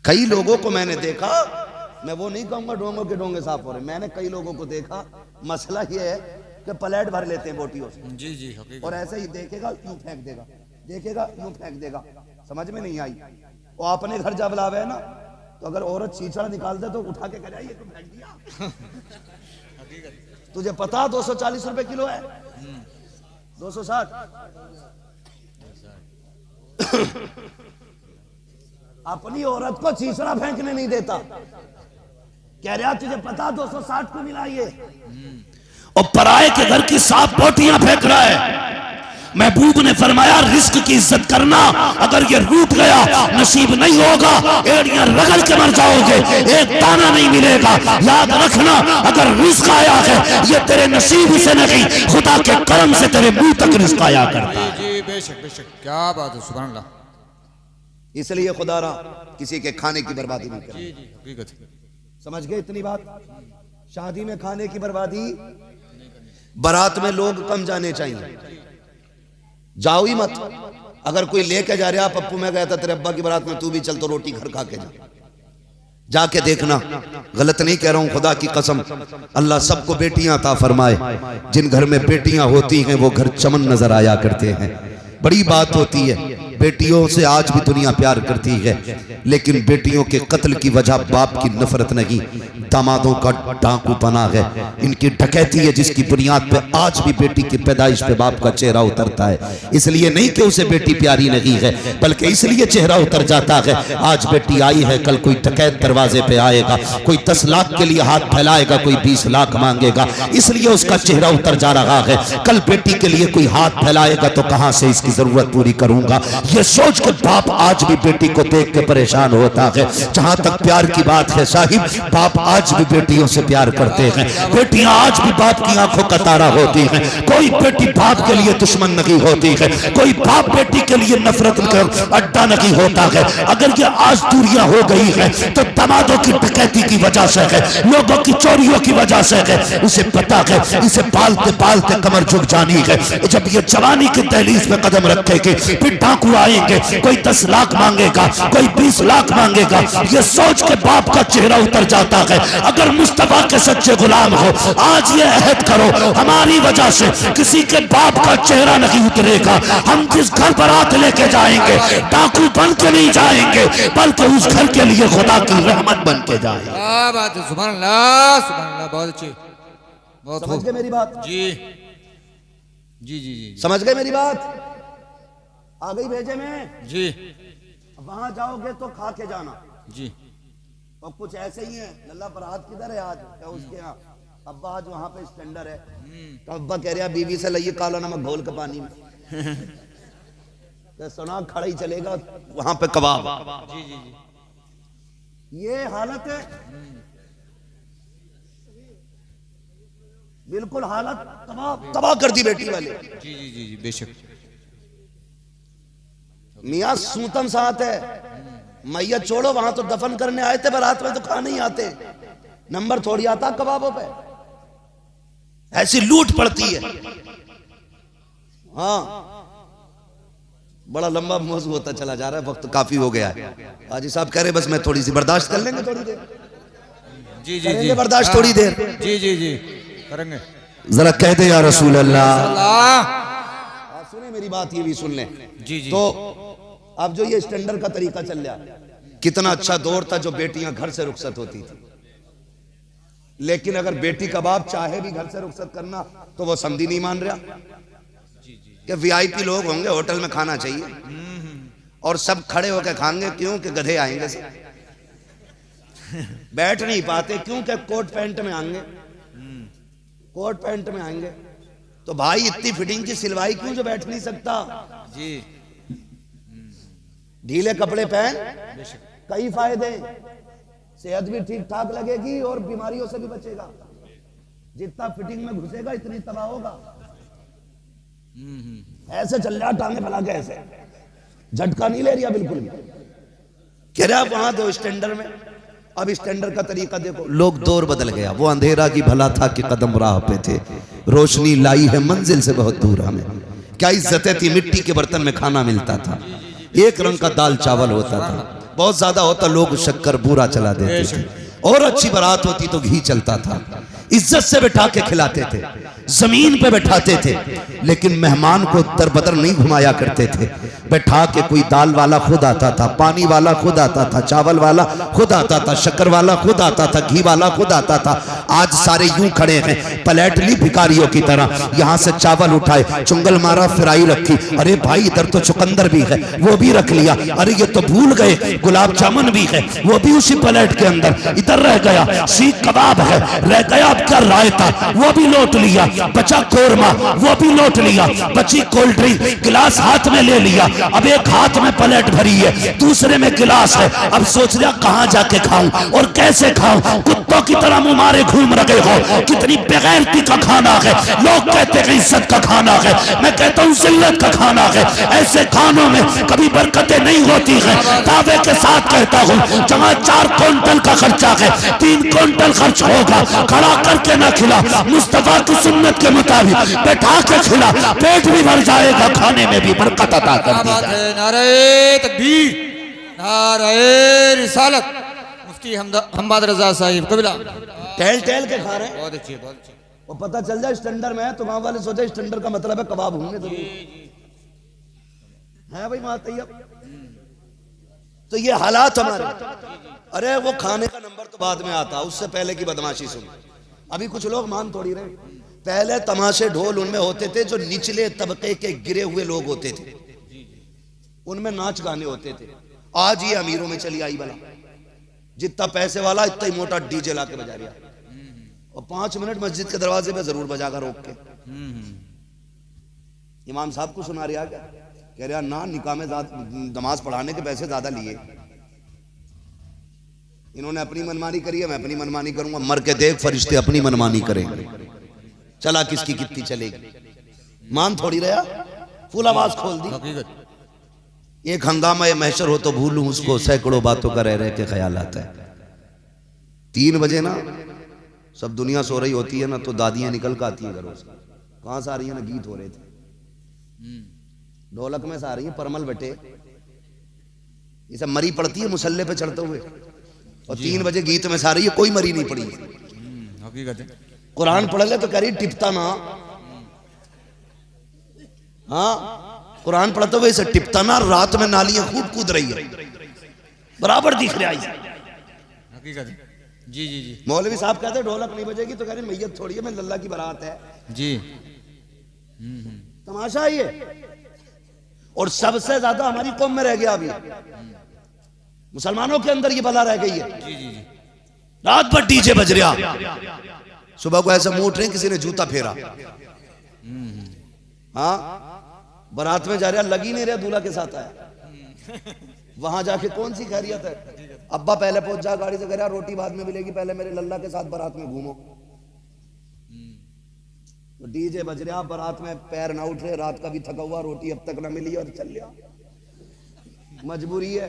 कई लोगों को मैंने देखा, मैं वो नहीं कहूंगा डोंगों के डोंगे साफ हो रहे, मैंने कई लोगों को देखा, मसला ये है कि प्लेट भर लेते हैं बोटियों से, जी और ऐसे ही देखेगा यूं फेंक देगा, देखेगा यूं फेंक देगा, समझ में नहीं आई। और अपने घर जब लावे है ना, तो अगर औरत चीचड़ा निकाल दे तो उठा के कह ये तुम फेंक दिया। तुझे पता 240 रुपए किलो है, 260। अपनी औरत को चीचड़ा फेंकने नहीं देता, कह रहा तुझे पता 260 को मिला ये, और पराये के घर की साफ बोटियां फेंक रहा है। महबूब ने फरमाया रिस्क की इज्जत करना, अगर ये रूठ गया नसीब नहीं होगा, एड़ियां रगड़ के मर जाओगे, एक दाना नहीं मिलेगा। याद रखना, अगर रिस्क आया है ये तेरे नसीब से नहीं, खुदा के करम से तेरे मुंह तक रिस्क आया करता है। जी बेशक बेशक, क्या बात है, सुभान अल्लाह। इसलिए खुदा रा किसी के खाने की बर्बादी नहीं करे। जी जी हकीकत है। समझ गए इतनी बात? शादी में खाने की बर्बादी, बारात में लोग कम जाने चाहिए, जाओ ही मत। अगर कोई लेके जा रहा, पप्पू मैं गया था तेरे अब्बा की बारात में, तू भी चल तो रोटी घर खा के जा, जाके देखना। गलत नहीं कह रहा हूं, खुदा की कसम, अल्लाह सबको बेटियां अता फरमाए। जिन घर में बेटियां होती हैं वो घर चमन नजर आया करते हैं। बड़ी बात होती है, बेटियों से आज भी दुनिया प्यार करती है, लेकिन बेटियों के कत्ल की वजह बाप की नफरत नहीं, दामादों का डाकूपना है, इनकी डकैती है, जिसकी बुनियाद पे आज भी बेटी की पैदाइश पे बाप का चेहरा उतरता है। इसलिए नहीं कि उसे बेटी प्यारी नहीं है, बल्कि इसलिए चेहरा उतर जाता है। आज बेटी आई है, कल कोई डकैत दरवाजे पे आएगा, कोई 10 लाख के लिए हाथ फैलाएगा, कोई 20 लाख मांगेगा, इसलिए उसका चेहरा उतर जा रहा है। कल बेटी के लिए कोई हाथ फैलाएगा तो कहां से इसकी जरूरत पूरी करूंगा, ये सोच के बाप आज भी बेटी को देख के परेशान होता है। जहां तक प्यार की बात है साहिब, बाप आज आज भी बेटियों से प्यार करते हैं, बेटियां आज भी बाप की आंखों का तारा होती हैं। कोई बेटी बाप के लिए दुश्मन नहीं होती है, कोई बाप बेटी के लिए नफरत का अड्डा नहीं होता है। अगर ये आज दूरियां हो गई है तो दामादों की डकैती की वजह से है, लोगों की चोरियों की वजह से है। इसे पता है इसे पालते पालते कमर झुक जानी है। जब ये जवानी की दहलीज पे कदम रखेगी फिर डाकू आएंगे, कोई 10 लाख मांगेगा, कोई 20 लाख मांगेगा। ये सोच के बाप का चेहरा उतर जाता है। अगर मुस्तफा के सच्चे गुलाम हो, आज ये अहद करो हमारी वजह से किसी के बाप का चेहरा नहीं उतरेगा। हम जिस घर बारात लेके जाएंगे डाकू बन के नहीं जाएंगे, बल्कि उस घर के लिए खुदा की रहमत बन के जाएंगे। क्या बात है, सुभान अल्लाह, सुभान अल्लाह, बहुत अच्छी, बहुत समझ गए मेरी बात? जी जी जी जी समझ गए मेरी बात? आ गई भेजे में जी वहां जाओगे तो खा के जाना जी। और कुछ ऐसे ही है। लल्ला बरात किधर है आज? क्या उसके यहाँ? अब्बा आज वहां पे स्टैंडर है। तो अब्बा कह रहा बीवी से लइए काला नमक घोल के पानी में। तो सुना खड़ा ही चलेगा वहां पे कबाब। जी जी जी, ये हालत है, बिल्कुल हालत तबाह कर दी बेटी वाले। जी जी जी जी, बेशक। मियाँ सूतम साथ है, मैया छोड़ो, वहां तो दफन करने आए थे, बारात में तो खाने ही आते। नंबर थोड़ी आता कबाबों पे। ऐसी लूट पड़ती है। हाँ, बड़ा लंबा मौजू होता चला जा रहा है, वक्त काफी हो गया है। हाजी साहब कह रहे बस मैं थोड़ी सी बर्दाश्त कर लेंगे, थोड़ी देर जी जी जी, बर्दाश्त थोड़ी देर। जी जी जी करेंगे। जरा कह दे या रसूल अल्लाह। अल्लाह, सुने मेरी बात, ये भी सुन ले। जी जी। तो अब जो ये स्टैंडर्ड का तरीका चल रहा है, कितना अच्छा दौर था जो बेटियां घर से रुखसत होती थी। लेकिन अगर बेटी का बाप चाहे भी घर से रुखसत करना तो वो समझी नहीं मान रहा कि वीआईपी लोग होंगे, होटल में खाना चाहिए और सब खड़े होकर खाएंगे। क्यों कि गधे आएंगे सब। बैठ नहीं पाते क्योंकि कोट पैंट में आएंगे, कोट पैंट में आएंगे। तो भाई इतनी फिटिंग की सिलवाई क्यों जो बैठ नहीं सकता? जी, ढीले कपड़े पहन, कई फायदे, सेहत भी ठीक ठाक लगेगी और बीमारियों से भी बचेगा। जितना फिटिंग में घुसेगा इतनी तबाह होगा। ऐसे चल रहा टांगे फैला के, ऐसे झटका नहीं ले रहा बिल्कुल भी। कह रहा वहां दो स्टैंडर्ड में। अब स्टैंडर्ड का तरीका देखो, लोग दौर बदल गया। वो अंधेरा की भला था कि कदम राह पे थे, रोशनी लाई है मंजिल से बहुत दूर हमें। क्या इज्जतें थी, मिट्टी के बर्तन में खाना मिलता था, एक रंग का दाल चावल होता था, बहुत ज्यादा होता लोग शक्कर बूरा चला देते थे, और अच्छी बारात होती तो घी चलता था, इज्जत से बैठा के खिलाते थे, जमीन पे बैठाते थे। लेकिन मेहमान को दरबदर नहीं घुमाया करते थे, बैठा के कोई दाल वाला खुद आता था, पानी वाला खुद आता था, चावल वाला खुद आता था, शक्कर वाला खुद आता था, घी वाला खुद आता था। आज सारे यूं खड़े हैं, पलट ली भिखारियों की तरह, यहाँ से चावल उठाए, चुंगल मारा, फ्राई रखी, अरे भाई इधर तो चुकंदर भी है वो भी रख लिया, अरे ये तो भूल गए गुलाब जामुन भी है वो भी उसी प्लेट के अंदर, इधर रह गया सीख कबाब है, रह गया अब क्या रायता वो भी लौट लिया, बचा कोरमा वो भी लौट लिया, बची कोल्ड ड्रिंक गिलास हाथ में ले लिया। अब एक हाथ में प्लेट भरी है, दूसरे में गिलास है। अब सोच रहा कहां जाके खाऊं और कैसे खाऊं, कुत्तों की तरह मुंह मारे घूम रहे हो। कितनी बेगैरती का खाना है। लोग कहते हैं इज्जत का खाना है, मैं कहता हूं जिल्लत का खाना है। ऐसे खानों में कभी बरकतें नहीं होती है। दावे के साथ कहता हूं जहां 4 क्विंटल का खर्चा है 3 क्विंटल खर्च होगा। खड़ा करके ना खिला, मुस्तफा की सुन्नत के मुताबिक बैठा के खिला, पेट भी भर जाएगा, खाने में भी बरकत अता कर दी जाए। नारे तकबीर, नारे रिसालत। मुफ्ती हम्माद रजा साहिब कबिला टहल टहल के खा रहे हैं। बहुत अच्छी, बहुत अच्छी। वो पता चल जाए स्टैंडर्ड में है तो वहां वाले सोचे स्टैंडर्ड का मतलब है कबाब होंगे जरूर है भाई वहां तैयब। तो ये हालात हमारे। अरे वो खाने का नंबर तो बाद में आता, उससे पहले की बदमाशी सुन। अभी कुछ लोग मान थोड़ी रहे, पहले तमाशे ढोल उनमें होते थे जो निचले तबके के गिरे हुए लोग होते थे, उनमें नाच गाने होते थे। आज ये अमीरों में चली आई बला, जितना पैसे वाला इतना ही मोटा डीजे ला के बजा रहा, और 5 मिनट मस्जिद के दरवाजे पे जरूर बजाकर रोक के। इमाम साहब को सुना रहा क्या? कह रहा ना, निकाह में नमाज पढ़ाने के पैसे ज्यादा लिए। इन्होंने अपनी मनमानी करी है, मैं अपनी मनमानी करूंगा। मर के देख, फरिश्ते अपनी मनमानी करेंगे। चला किसकी कितनी चलेगी, मान थोड़ी रहा। फुल आवाज खोल दी। एक हंगामा महशर हो तो भूलूं उसको, सैकड़ों बातों का रह रह के ख्याल आता है। 3 बजे ना सब दुनिया सो रही होती है ना, तो दादियां निकल कर आती हैं घरों से। कहां से आ रही है ना, गीत हो रहे थे, ढोलक में से आ रही है, परमल बटे ये सब मरी पड़ती है मुसल्ले पे चढ़ते हुए, और 3 बजे गीत में से आ रही है, कोई मरी नहीं पड़ी। हकीकत है। कुरान पढ़ ले तो कह रही टिपता ना। हाँ, कुरान पढ़ते हुए इसे टिपता ना, रात में नालियां खूब कूद रही है, बराबर दिख रहा है। हकीकत है। जी जी जी। मौलवी साहब कहते ढोलक नहीं बजेगी तो कह रहे मैयत थोड़ी है, मैं लल्ला की बारात है जी। तमाशा है ये। और सबसे ज्यादा हमारी कौम में रह गया अभी, मुसलमानों के अंदर ये बला रह गई है। जी जी जी। रात भर डीजे बज रहा, सुबह को ऐसा मुंह उठ रहे किसी ने जूता फेरा। हाँ, बारात में जा रहा, लगी नहीं रहा, दूल्हा के साथ आया। वहां जाके कौन सी खैरियत है। अब्बा पहले पहुंच जा गाड़ी से, कह रहा रोटी बाद में मिलेगी, पहले मेरे लल्ला के साथ बारात में घूमो। तो डीजे बज रहा, बारात में पैर ना उठ रहे, रात का भी थका हुआ, रोटी अब तक ना मिली और चल लिया। मजबूरी है,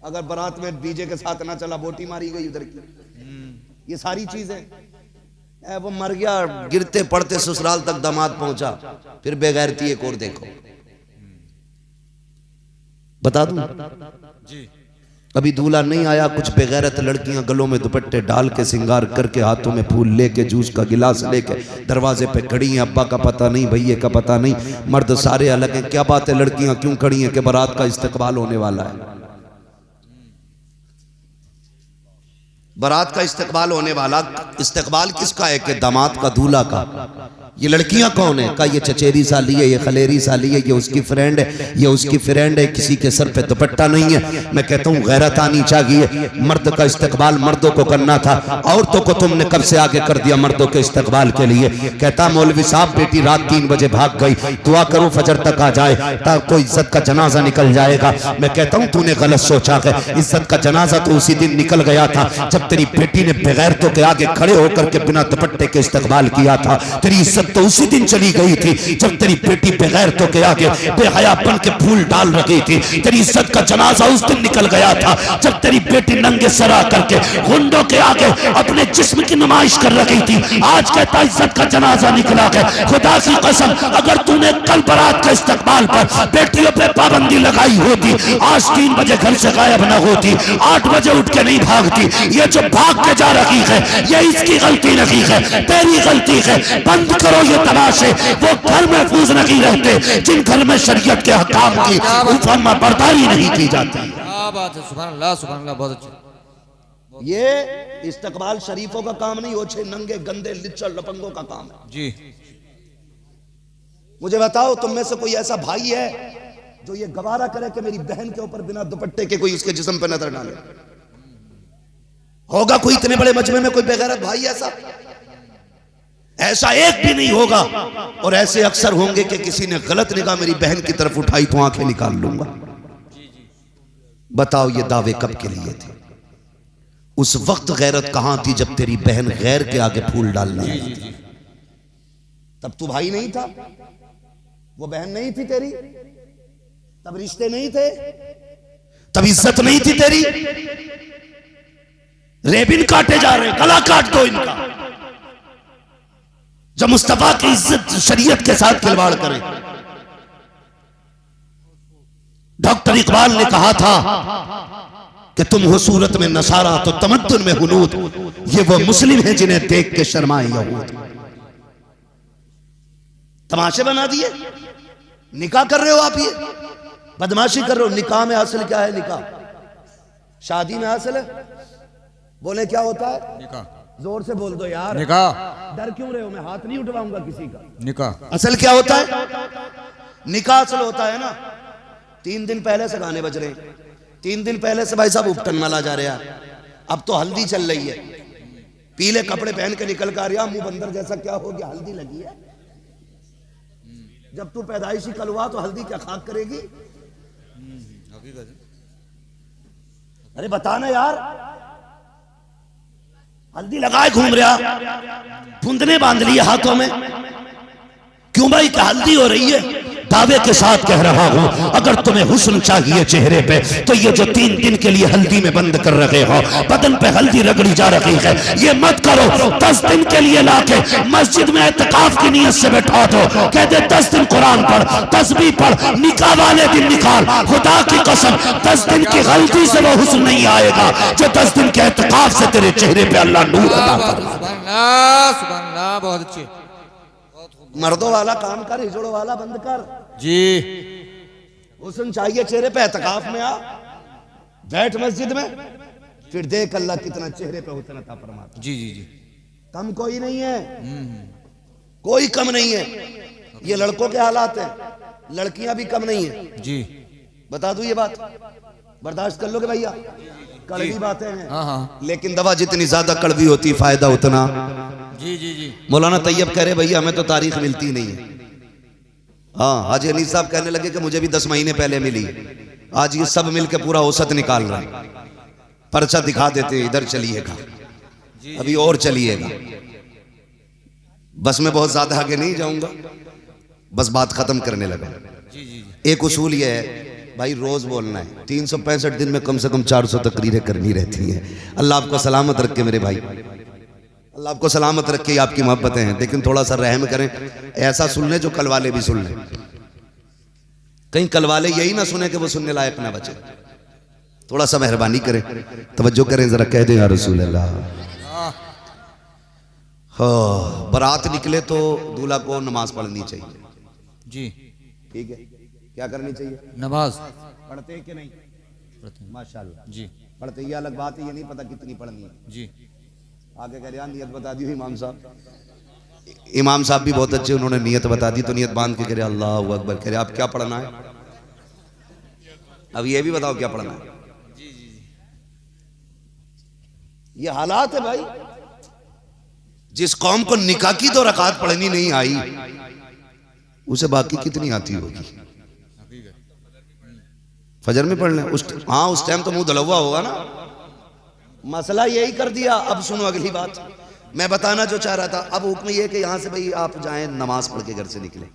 अगर बारात में डीजे के साथ ना चला, बोटी मारी गई उधर की। ये सारी चीजें। वो मर गया, गिरते पड़ते ससुराल तक दामाद पहुंचा, फिर बेगैरती एक और देखो। बता दूं जी। अभी दूल्हा नहीं आया, कुछ बेगैरत लड़कियां गलों में दुपट्टे डाल के, सिंगार करके, हाथों में फूल लेके, जूस का गिलास लेके दरवाजे पे खड़ी हैं। अब्बा का पता नहीं, भैये का पता नहीं, मर्द सारे अलग हैं। क्या बात है, लड़कियां क्यों खड़ी हैं? कि बारात का इस्तकबाल होने वाला है। बारात का इस्तकबाल होने वाला। इस्तकबाल किसका है? कि दामाद का, दूल्हा का। ये लड़कियां कौन है? का ये चचेरी साली है, ये खलेरी साली है, ये उसकी फ्रेंड है, ये उसकी फ्रेंड है, किसी के सर पे दुपट्टा नहीं है। मैं कहता हूँ गैरत आनी चाहिए। मर्द का इस्तकबाल मर्दों को करना था, औरतों को तुमने कब से आगे कर दिया मर्दों के इस्तकबाल के लिए। कहता मौलवी साहब बेटी रात 3 बजे भाग गई, दुआ करो फजर तक आ जाए, तो इज्जत का जनाजा निकल जाएगा। मैं कहता हूँ तूने गलत सोचा है, इज्जत का जनाजा तो उसी दिन निकल गया था जब तेरी बेटी ने बेगैरतों के आगे खड़े होकर के बिना दुपट्टे के इस्तकबाल किया था। तेरी इज्जत तो उसी दिन चली गई थी जब तेरी बेटी बेगैरतों के आगे बेहयापन के फूल डाल रही थी। तेरी इज्जत का जनाजा उस दिन निकल गया था जब तेरी बेटी नंगे सर आकर के गुंडों के आगे अपने जिस्म की नुमाइश कर रही थी। आज कहता इज्जत का जनाजा निकला है। खुदा की कसम, अगर तूने कल बारात के इस्तकबाल पर बेटियों पे पाबंदी लगाई होती, आज 3 बजे घर से गायब न होती, 8 बजे उठ के नहीं भागती। ये जो भाग के जा रही है, ये इसकी गलती नहीं है, तेरी गलती है। बंद करो ये तमाशे। वो घर महफूज नहीं रहते जिन घर में शरीयत के हकाम की फरमा बर्दारी नहीं की जाती। क्या बात है, सुभान अल्लाह, सुभान अल्लाह, बहुत अच्छा। ये इस्तकबाल शरीफों का काम नहीं, ओछे नंगे गंदे लिच्चड़ लपंगों का काम है जी। मुझे बताओ, तुम में से कोई ऐसा भाई है जो ये गवारा करे कि मेरी बहन के ऊपर बिना दुपट्टे के कोई उसके जिस्म पे नजर डाले? होगा कोई इतने बड़े मजमे में कोई बेगैरत भाई ऐसा? ऐसा एक भी नहीं होगा। और ऐसे अक्सर होंगे कि किसी ने गलत निगाह मेरी बहन की तरफ उठाई तो आंखें निकाल लूंगा। बताओ ये दावे कब के लिए थे? उस वक्त गैरत कहां थी जब तेरी बहन गैर के आगे फूल डालने आई थी। तब तू भाई नहीं था, वो बहन नहीं थी तेरी, तब रिश्ते नहीं थे, तब इज्जत नहीं थी तेरी। रेबिन काटे जा रहे, गला काट दो इनका। जब मुस्तफा की इज्जत शरीयत के साथ खिलवाड़ करे। डॉक्टर इकबाल ने कहा था कि तुम हो सूरत में नसारा तो तमद्दुन में हुनूद, ये वो मुस्लिम हैं जिन्हें देख के शर्माए यहूद। तमाशे बना दिए। निकाह कर रहे हो आप, ये बदमाशी कर रहे हो। निकाह में हासिल क्या है? निकाह शादी में हासिल है। बोले क्या होता है? निकाह। जोर से बोल दो यार। निकाह। डर क्यों रहे हो? मैं हाथ नहीं उठवाऊंगा किसी का। निकाह असल क्या होता है? निकाह असल होता है ना, 3 दिन पहले से गाने बज रहे, 3 दिन पहले से भाई साहब उपटन माला जा रहा है। अब तो हल्दी चल रही है, पीले कपड़े पहन के निकल कर आ, मुंह बंदर जैसा क्या हो गया, हल्दी लगी है। जब तू पैदाइशी कलवा तो हल्दी क्या खाक करेगी? अरे बताना यार, हल्दी लगाए घूम रहा, फुंदने बांध लिए हाथों में। क्यों भाई, क्या हल्दी हो रही है? दावे के साथ कह रहा हूं, अगर तुम्हें हुस्न चाहिए चेहरे पे, तो ये जो 3 दिन के लिए हल्दी में बंद कर रहे हो, बदन पे हल्दी रगड़ी जा रही है, ये मत करो। 10 दिन के लिए लाके मस्जिद में इत्तिकाफ की नीयत से बैठा दो, कह दे 10 दिन कुरान पढ़, तस्बीह पढ़, निकाह वाले दिन निकाल। खुदा की कसम 10 दिन की हल्दी से वो हुस्न नहीं आएगा जो 10 दिन के इत्तिकाफ से तेरे चेहरे पे अल्लाह नूर अता फरमाए। सुभान अल्लाह, बहुत अच्छे। मर्दों वाला काम कर, हिजड़ों वाला बंद कर जी। हुस्न चाहिए चेहरे पे, एतकाफ में आ, बैठ मस्जिद में, फिर देख अल्लाह कितना चेहरे पे हुस्न अता फरमाता। जी जी जी। कम कोई नहीं है, कोई कम नहीं है। ये लड़कों के हालात हैं, लड़कियां भी कम नहीं है जी। बता दूं ये बात, बर्दाश्त कर लोगे भैया? कड़वी बातें हैं, हाँ हाँ। लेकिन दवा जितनी ज्यादा कड़वी होती फायदा उतना। जी जी जी। मौलाना तैयब कह रहे भैया हमें तो तारीख मिलती नहीं है। हाँ, हाजी अनीस साहब कहने लगे कि मुझे भी 10 महीने पहले मिली। आज ये सब मिलके पूरा औसत निकाल रहे हैं, पर्चा दिखा देते इधर चलिएगा, अभी और चलिएगा। बस मैं बहुत ज्यादा आगे नहीं जाऊंगा, बस बात खत्म करने लगा। एक उसूल ये है भाई, रोज बोलना है। 365 दिन में कम से कम 400 तकरीरें करनी रहती हैं। अल्लाह आपको सलामत रखे मेरे भाई, अल्लाह आपको सलामत रखे। आपकी मोहब्बतें हैं, लेकिन थोड़ा सा रहम करें, ऐसा सुन ले जो कल वाले भी सुन लें। कहीं कल वाले यही ना सुने कि वो सुनने लायक ना बचे। थोड़ा सा मेहरबानी करें, तवज्जो करें, जरा कह दें या रसूल अल्लाह। हाँ, बारात निकले तो दूल्हा को नमाज पढ़नी चाहिए जी। ठीक है, क्या करनी चाहिए? नमाज पढ़ते हैं कि नहीं? माशाल्लाह जी। पढ़ते, ये अलग बात है, ये नहीं पता कितनी पढ़नी है जी। आगे कह रहे नियत बता दी इमाम साहब। इमाम साहब भी बहुत अच्छे, उन्होंने नियत बता दी, तो नियत बांध के कह रहे अल्लाह अकबर। कह रहे आप क्या पढ़ना है? अब ये भी बताओ क्या पढ़ना है? ये हालात है भाई। जिस कौम को निकाह की 2 रकात पढ़नी नहीं आई, उसे बाकी कितनी आती होगी? फजर में पढ़ लें हाँ, उस टाइम तो मुंह धुलवा होगा ना। मसला यही कर दिया। अब सुनो अगली बात, मैं बताना जो चाह रहा था। अब हुक्म ये कि यहाँ से भाई आप जाएं, नमाज पढ़ के घर से निकले,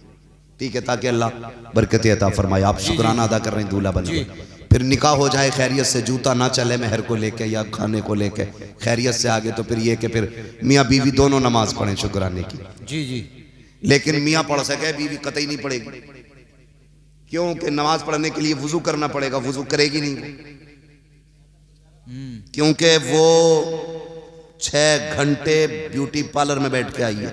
ठीक है, ताकि अल्लाह बरकत अता फरमाए। आप शुक्राना अदा कर रहे हैं दूल्हा बन गए, फिर निकाह हो जाए खैरियत से, जूता ना चले मेहर को लेके या खाने को लेके, खैरियत से आगे तो फिर ये कि फिर मियाँ बीवी दोनों नमाज पढ़ें शुक्राने की। जी जी। लेकिन मियाँ पढ़ सके, बीवी कतई नहीं पढ़ेगी। क्योंकि नमाज पढ़ने के लिए वुजू करना पड़ेगा, वुजू करेगी नहीं, क्योंकि वो 6 घंटे ब्यूटी पार्लर में बैठ के आई है।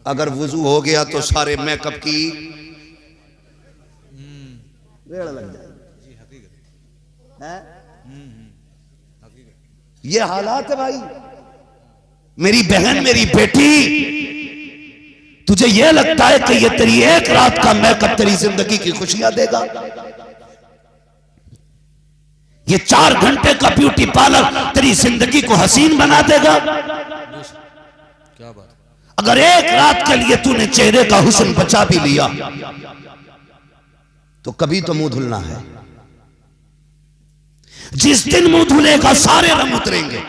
अगर वुजू हो गया तो सारे मेकअप की रेड़ लग जाएगी। ये हालात है भाई। मेरी बहन, मेरी बेटी, तुझे यह लगता है कि ये तेरी एक रात का मेकअप तेरी जिंदगी की खुशियां देगा? ये 4 घंटे का ब्यूटी पार्लर तेरी जिंदगी को हसीन बना देगा? क्या बात। अगर एक रात के लिए तूने चेहरे का हुस्न बचा भी लिया तो कभी तो मुंह धुलना है। जिस दिन मुंह धुलेगा सारे रंग उतरेंगे।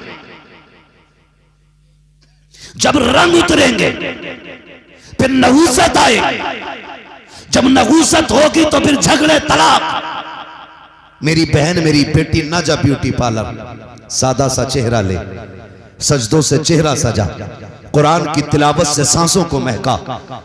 जब रंग उतरेंगे फिर नहूसत आएगी। जब नहूसत होगी तो फिर झगड़े, तलाक। मेरी बहन, मेरी बेटी, ना जा ब्यूटी पार्लर, सादा सा चेहरा ले, सजदों से चेहरा सजा, कुरान की तिलावत से सांसों को महका,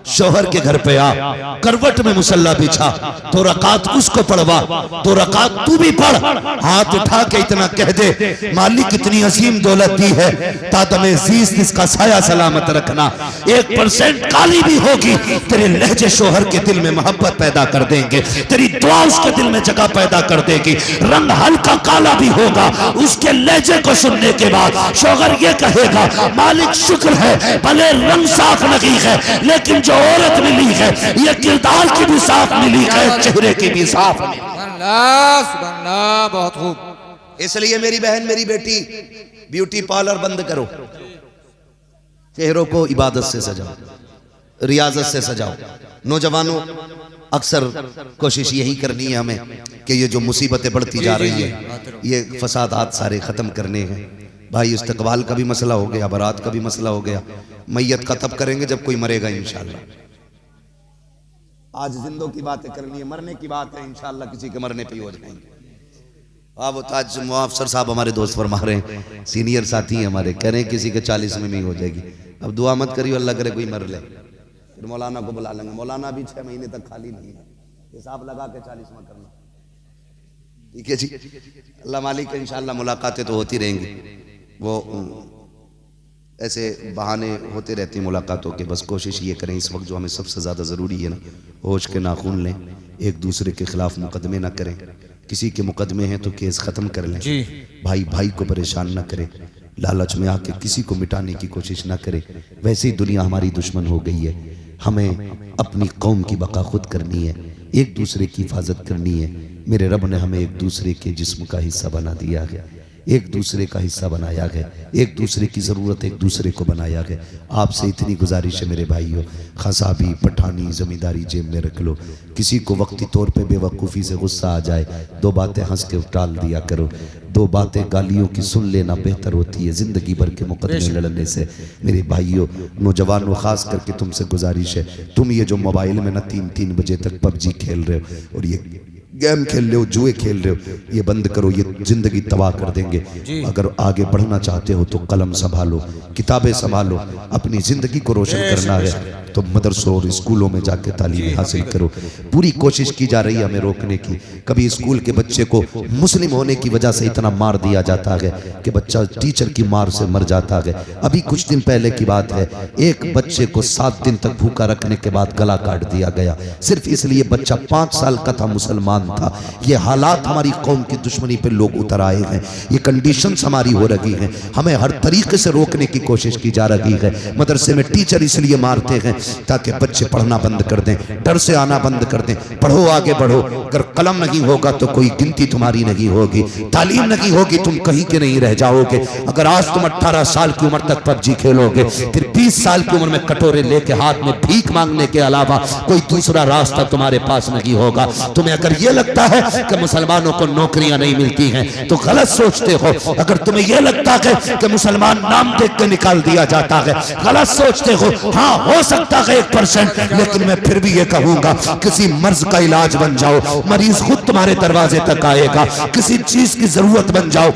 शौहर के घर पे आ, करवट में मुसल्ला बिछा, 2 रकात उसको पढ़वा, 2 रकात तू भी पढ़। हाथ उठा के इतना कह दे, मालिक कितनी असीम दौलत दी है, तादमे ज़ीस्त इसका साया सलामत रखना। 1% काली भी होगी, तेरे लहजे शौहर के दिल में मोहब्बत पैदा कर देंगे, तेरी दुआ उसके दिल में जगह पैदा कर देगी। रंग हल्का काला भी होगा, उसके लहजे को सुनने के बाद शौहर ये कहेगा, मालिक शुक्र है भले रंग साफ नहीं है, लेकिन जो औरत मिली है ये किरदार की भी साफ मिली है, चेहरे की भी साफ मिली। बहुत खूब। इसलिए मेरी बहन, मेरी बेटी, ब्यूटी पार्लर बंद करो, चेहरों को इबादत से सजाओ, रियाजत से सजाओ। नौजवानों, अक्सर कोशिश यही करनी है हमें कि ये जो मुसीबतें बढ़ती जा रही है, ये फसादात सारे खत्म करने हैं। भाई इस्तकबाल का भी मसला हो गया, बारात का भी मसला हो गया। मैयत का तब करेंगे जब कोई मरेगा इंशाल्लाह। आज जिंदों की बातें करनी है, मरने की बात है इंशाल्लाह किसी के मरने पे ही हो जाएंगे। वो ताज मुआफसर साहब हमारे दोस्त फरमा रहे हैं, सीनियर साथी हैं हमारे, कह रहे हैं किसी के 40 में भी हो जाएगी। अब दुआ मत करियो अल्लाह करे कोई मर ले, फिर मौलाना को बुला लेंगे। मौलाना भी 6 महीने तक खाली नहीं है, हिसाब लगा के 40 में करना। ठीक है जी, अल्लाह मालिक है, इंशाल्लाह मुलाकातें तो होती रहेंगी। वो ऐसे बहाने होते रहते हैं मुलाकातों के, बस कोशिश ये करें इस वक्त जो हमें सबसे ज़्यादा ज़रूरी है ना, होश के नाखून लें, एक दूसरे के खिलाफ मुकदमे ना करें। किसी के मुकदमे हैं तो केस ख़त्म कर लें। भाई भाई को परेशान ना करे, लालच में आके किसी को मिटाने की कोशिश ना करे। वैसे ही दुनिया हमारी दुश्मन हो गई है, हमें अपनी कौम की बका खुद करनी है, एक दूसरे की हिफाजत करनी है। मेरे रब ने हमें एक दूसरे के जिस्म का हिस्सा बना दिया गया, एक दूसरे का हिस्सा बनाया गया, एक दूसरे की ज़रूरत एक दूसरे को बनाया गया। आपसे इतनी गुजारिश है मेरे भाइयों, खसाबी पठानी ज़मींदारी जेब में रख लो। किसी को वक्ती तौर पे बेवकूफ़ी से गुस्सा आ जाए, 2 बातें हंस के टाल दिया करो। 2 बातें गालियों की सुन लेना बेहतर होती है ज़िंदगी भर के मुकदमे लड़ने से। मेरे भाइयों नौजवानों, ख़ास करके तुमसे गुजारिश है, तुम ये जो मोबाइल में ना 3-3 बजे तक पबजी खेल रहे हो और ये गेम खेल रहे हो, जुए खेल रहे हो, ये बंद करो, ये जिंदगी तबाह कर देंगे। अगर आगे बढ़ना चाहते हो तो कलम संभालो, किताबें संभालो, अपनी जिंदगी को रोशन करना है तो मदरसों और स्कूलों में जाके तालीम हासिल करो। पूरी कोशिश की जा रही है हमें रोकने की। कभी स्कूल के बच्चे को मुस्लिम होने की वजह से इतना मार दिया जाता है कि बच्चा टीचर की मार से मर जाता है। अभी कुछ दिन पहले की बात है, एक बच्चे को 7 दिन तक भूखा रखने के बाद गला काट दिया गया, सिर्फ इसलिए बच्चा 5 साल का था, मुसलमान था। ये हालात हमारी कौम की दुश्मनी पे लोग उतर आए हैं, ये कंडीशंस हमारी हो रही हैं, हमें हर तरीके से रोकने की कोशिश की जा रही है। मदरसे में टीचर इसलिए मारते हैं ताकि बच्चे पढ़ना बंद कर दें, डर से आना बंद कर दें। पढ़ो, आगे बढ़ो, अगर कलम नहीं होगा तो कोई गिनती तुम्हारी नहीं होगी, तालीम नहीं होगी, तुम कहीं के नहीं रह जाओगे। अगर आज तुम 18 साल की उम्र तक पबजी खेलोगे, फिर 20 साल की उम्र में कटोरे लेके हाथ में भीख मांगने के अलावा कोई दूसरा रास्ता तुम्हारे पास नहीं होगा। तुम्हें अगर ये लगता है कि मुसलमानों को नौकरियां नहीं मिलती हैं तो गलत सोचते हो। अगर तुम्हें यह लगता है कि मुसलमान नाम देख के निकाल दिया जाता है, गलत सोचते हो। हाँ, हो सकता है 1%, लेकिन मैं फिर भी ये कहूंगा किसी मर्ज का इलाज बन जाओ, मरीज खुद तुम्हारे दरवाजे तक आएगा। किसी चीज की जरूरत बन जाओ,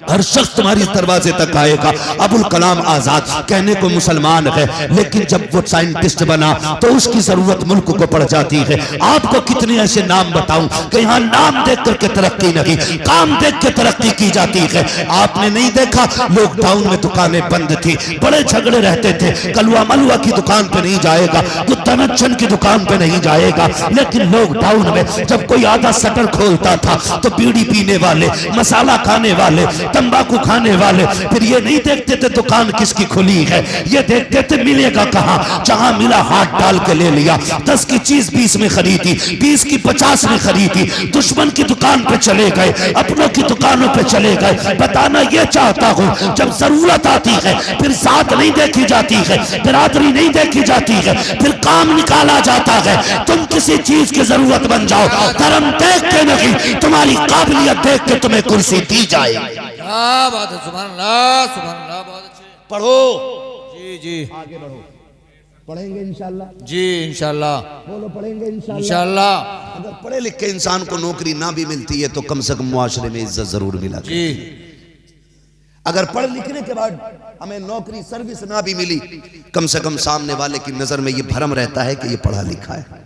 हर शख्स तुम्हारे दरवाजे तक आएगा। अबुल कलाम आजाद कहने को मुसलमान है, लेकिन जब वो साइंटिस्ट बना तो उसकी जरूरत मुल्क को पड़ जाती है। आपको कितने ऐसे नाम बताऊं कि यहाँ नाम देख करके तरक्की नहीं, काम देख के तरक्की की जाती है। आपने नहीं देखा लॉकडाउन में दुकानें बंद थी, बड़े झगड़े रहते थे, कलवा मलुआ की दुकान पे नहीं जाएगा, गुत्तानचन की दुकान पे नहीं जाएगा। लेकिन लॉकडाउन में जब कोई आधा शटर खोलता था तो बीड़ी पीने वाले, मसाला खाने वाले, तंबाकू खाने वाले फिर ये नहीं देखते थे दुकान किसकी खुली है, ये देखते थे मिलेगा कहाँ। जहां मिला हाथ डाल के ले लिया। 10 की चीज 20 में खरीदी, 20 की 50 में खरीदी। दुश्मन की दुकान पे चले गए, अपनों की दुकानों पे चले गए। बताना ये चाहता हूं, जब जरूरत आती है फिर साथ नहीं देखी जाती है, बिरादरी नहीं देखी जाती है, फिर काम निकाला जाता है। तुम किसी चीज की जरूरत बन जाओ, धर्म देख के नहीं, तुम्हारी काबिलियत देख के तुम्हें कुर्सी दी जाएगी। क्या बात है, सुभान अल्लाह, सुभान अल्लाह, बहुत अच्छे। पढ़ो जी जी, आगे बढ़ो, पढ़ेंगे इंशाल्लाह जी इंशाल्लाह, बोलो पढ़ेंगे इंशाल्लाह। इंशाल्लाह। अगर पढ़े लिखे इंसान को नौकरी ना भी मिलती है तो कम से कम मुआशरे में इज्जत जरूर मिला जी। अगर पढ़ लिखने के बाद हमें नौकरी सर्विस ना भी मिली, कम से कम सामने वाले की नजर में ये भरम रहता है कि ये पढ़ा लिखा है।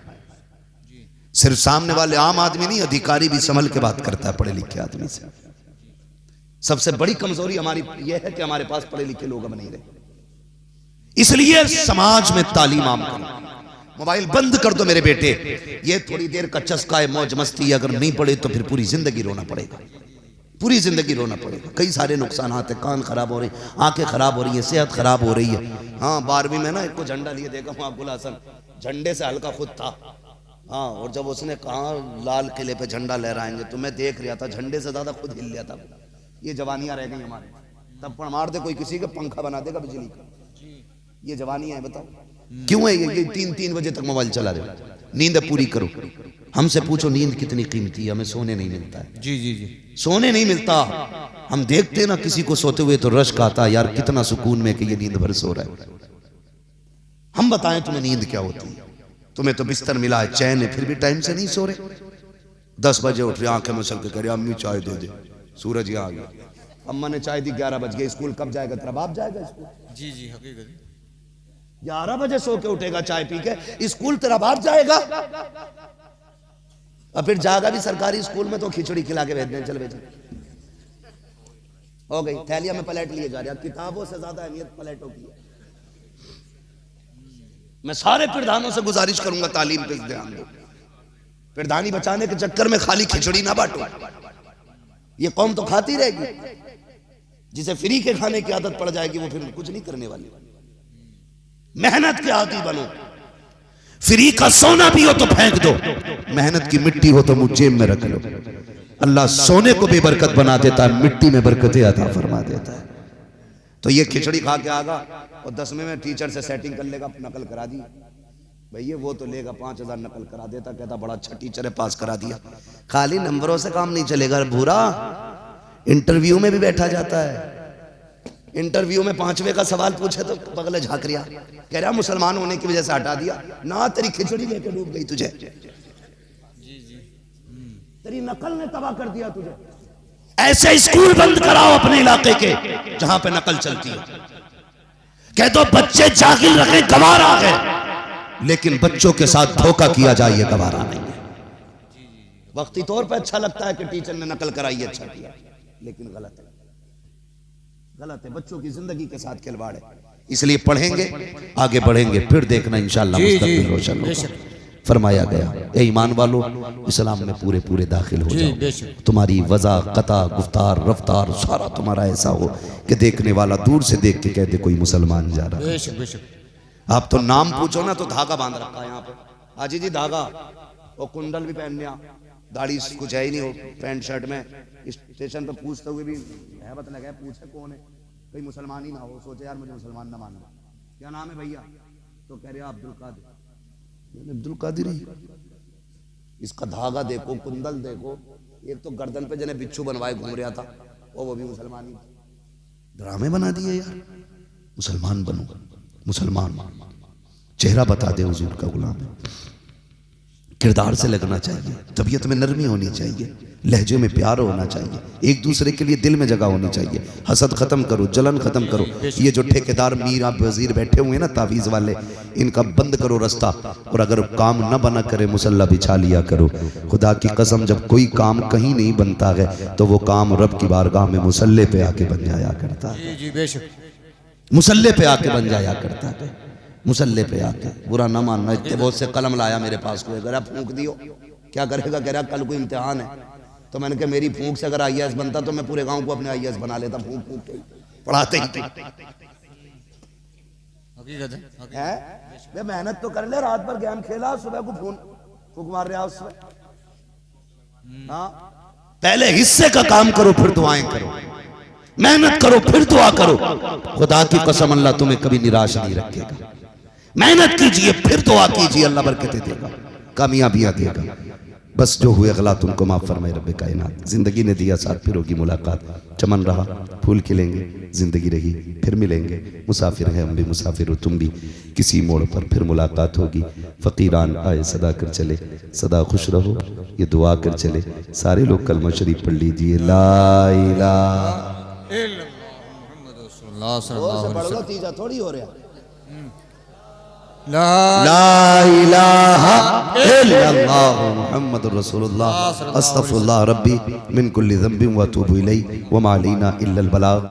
सिर्फ सामने वाले आम आदमी नहीं, अधिकारी भी संभल के बात करता है पढ़े लिखे आदमी से। सबसे बड़ी कमजोरी हमारी यह है कि हमारे पास पढ़े लिखे लोग अब नहीं रहे। इसलिए समाज में तालीम आम करो। मोबाइल बंद कर दो मेरे बेटे, ये थोड़ी देर का चस्का है, मौज मस्ती है। अगर नहीं पढ़े तो फिर पूरी जिंदगी रोना पड़ेगा, पूरी जिंदगी रोना पड़ेगा। कई सारे नुकसान आते, कान खराब हो रही, आंखें खराब हो रही है, सेहत खराब हो रही है। हाँ, 12वीं में ना एक को झंडा लिए देखा हूँ, अब्दुल हसन झंडे से हल्का खुद था। हाँ, और जब उसने कहा लाल किले पे झंडा लहराएंगे तो मैं देख रहा था, झंडे से ज्यादा खुद हिल लिया था। ये जवानियां रह गई हमारे। तब पर मार दे कोई किसी का पंखा बना देगा बिजली का, ये जवानियां है बताओ। क्यों है ये 3-3 बजे तक मोबाइल चला रहे हो? नींद पूरी करो। हमसे पूछो नींद कितनी कीमती है, हमें सोने नहीं मिलता है। जी जी जी, सोने नहीं मिलता। हम देखते ना किसी को सोते हुए तो रश्क आता है, यार कितना सुकून में कि ये नींद भर सो रहा है। हम बताएं तुम्हें नींद क्या होती है? तुम्हें तो बिस्तर मिला है, चैन है, फिर भी टाइम से नहीं सो रहे। 10 बजे उठ रहे, आंखें मसल के कह रहे अम्मी चाय दे दे, सूरज यहाँ आ गया। अम्मा ने चाय दी, 11 बज गए। स्कूल कब जाएगा? तेरा बाप जाएगा स्कूल? जी जी, हकीकत 11 बजे सो के उठेगा चाय पी के, स्कूल तेरा बाप जाएगा? और फिर जाएगा भी सरकारी स्कूल में तो खिचड़ी खिला के भेज दें, चल भेज। हो गई, थैलिया में प्लेट लिए जा रहे। किताबों से ज्यादा अहमियत प्लेटों की है। मैं सारे प्रधानों से गुजारिश करूंगा तालीम पे ध्यान दो। प्रधानी बचाने के चक्कर में खाली खिचड़ी ना बांटो। ये कौम तो खाती रहेगी। जिसे फ्री के खाने की आदत पड़ जाएगी वो फिर कुछ नहीं करने वाली। मेहनत के आदी बनो। फ्री का सोना भी हो तो फेंक दो, मेहनत की मिट्टी हो तो मुझ जेब में रख लो। अल्लाह सोने को भी बरकत बना देता है, मिट्टी में बरकतें अता फरमा देता है। तो ये खिचड़ी खा के आगा और 10वें में टीचर से सेटिंग कर लेगा, नकल करा दी। भैया वो तो लेगा 5000 नकल करा देता, कहता बड़ा अच्छा टीचर है, पास करा दिया। खाली नंबरों से काम नहीं चलेगा भूरा, इंटरव्यू में भी बैठा जाता है। इंटरव्यू में 5वें का सवाल पूछे तो पगले झाँक रिया, कह रहा मुसलमान होने की वजह से हटा दिया ना, तेरी खिचड़ी लेके डूब गई तुझे। तेरी नकल ने तबाह कर दिया तुझे। ऐसे स्कूल बंद कराओ अपने इलाके के जहां पे नकल चलती है। कह दो बच्चे जागिल रखे, गवारा है, लेकिन बच्चों के साथ धोखा किया जाए ये गवारा नहीं है। वक्ती तौर पे अच्छा लगता है कि टीचर ने नकल कराई, अच्छा किया, लेकिन गलत है, गलत है। बच्चों की जिंदगी के साथ खिलवाड़ है। इसलिए पढ़ेंगे, आगे बढ़ेंगे, फिर देखना इंशाअल्लाह मुस्तकबिल रोशन होगा। फरमाया गया ए ईमान वालों, इस्लाम में पूरे पूरे दाखिल हो जाओ। तुम्हारी वज़ा, कता, गुफ्तार, रफ्तार सारा तुम्हारा ऐसा हो कि देखने वाला दूर से देख के कह दे कोई मुसलमान जा रहा है। आप तो नाम पूछो ना तो धागा बांध रखा है यहाँ पे, हाजी जी धागा, और कुंडल भी पहनने, दाढ़ी कुछ है ही नहीं हो, पैंट शर्ट में। स्टेशन पे पूछते हुए भी हैबत लगा, पूछे कौन है, कोई मुसलमान ही ना हो। सोचे यार मुझे मुसलमान ना मानना, क्या नाम है भैया? तो कह रहे अब्दुल कादिर। अब्दुल कादिर ही, इसका धागा देखो, कुंडल देखो, एक तो गर्दन पे जने बिच्छू बनवाए घूम रहा था, वो भी मुसलमान ही। ड्रामे बना दिए यार। मुसलमान बनो, मुसलमान चेहरा बता दे हुजूर का गुलाम है। किरदार से लगना चाहिए, तबीयत में नरमी होनी चाहिए, लहजे में प्यार होना चाहिए, एक दूसरे के लिए दिल में जगह होनी चाहिए। हसद खत्म करो, जलन खत्म करो। ये जो ठेकेदार मीर आप वजीर बैठे हुए हैं ना तावीज़ वाले, इनका बंद करो रास्ता। और अगर काम न बना करे मुसल्ला बिछा लिया करो। खुदा की कसम, जब कोई काम कहीं नहीं बनता है तो वो काम रब की बारगाह में मुसल्ले पे आके बन जाया करता है। जी बेशक, मुसल्ले पे आके बन जाया करता है। मुसल्ले पे आके, बुरा ना मानना। इतने बहुत से कलम लाया मेरे पास, को अगर आप फूंक दियो क्या करेगा? कह रहा कल को इम्तिहान है। तो मैंने कहा मेरी फूंक से अगर IAS बनता तो मैं पूरे गांव को अपने IAS बना लेता, फूंक फूंक के पढ़ाते ही। हकीकत है वे मेहनत तो कर ले, रात भर गेम खेला, सुबह को फूंक मार रहा उसमें। हाँ, पहले हिस्से का काम करो, फिर दुआएं करो, मेहनत करो, फिर दुआ करो। खुदा की कसम अल्लाह तुम्हें कभी निराश नहीं रखेगा। मेहनत कीजिए, फिर दुआ कीजिए, अल्लाह बरकतें देगा, कामयाबियां देगा। बस जो हुए गलत उनको माफ फरमाए रब्बे कायनात। जिंदगी ने दिया साथ, फिर होगी मुलाकात। चमन रहा, फूल खिलेंगे, जिंदगी रही, फिर मिलेंगे। मुसाफिर हैं हम भी, मुसाफिर हो तुम भी, किसी मोड़ पर फिर मुलाकात होगी। फकीरान आए सदा कर चले, सदा खुश रहो, ये दुआ कर चले। सारे लोग कलमा शरीफ पढ़ लीजिए, ला इलाहा मुहम्मद रसूलुल्लाह सल्लल्लाहु अलैहि वसल्लम। तीजा थोड़ी हो रहा, ला ला इलाहा इल्लल्लाह मुहम्मदुर रसूलुल्लाह, अस्तगफिरुल्लाह रब्बी मिन कुल्ली ज़ंबिन व अतूबु इलैहि व मा अलैना इल्लल बलाग।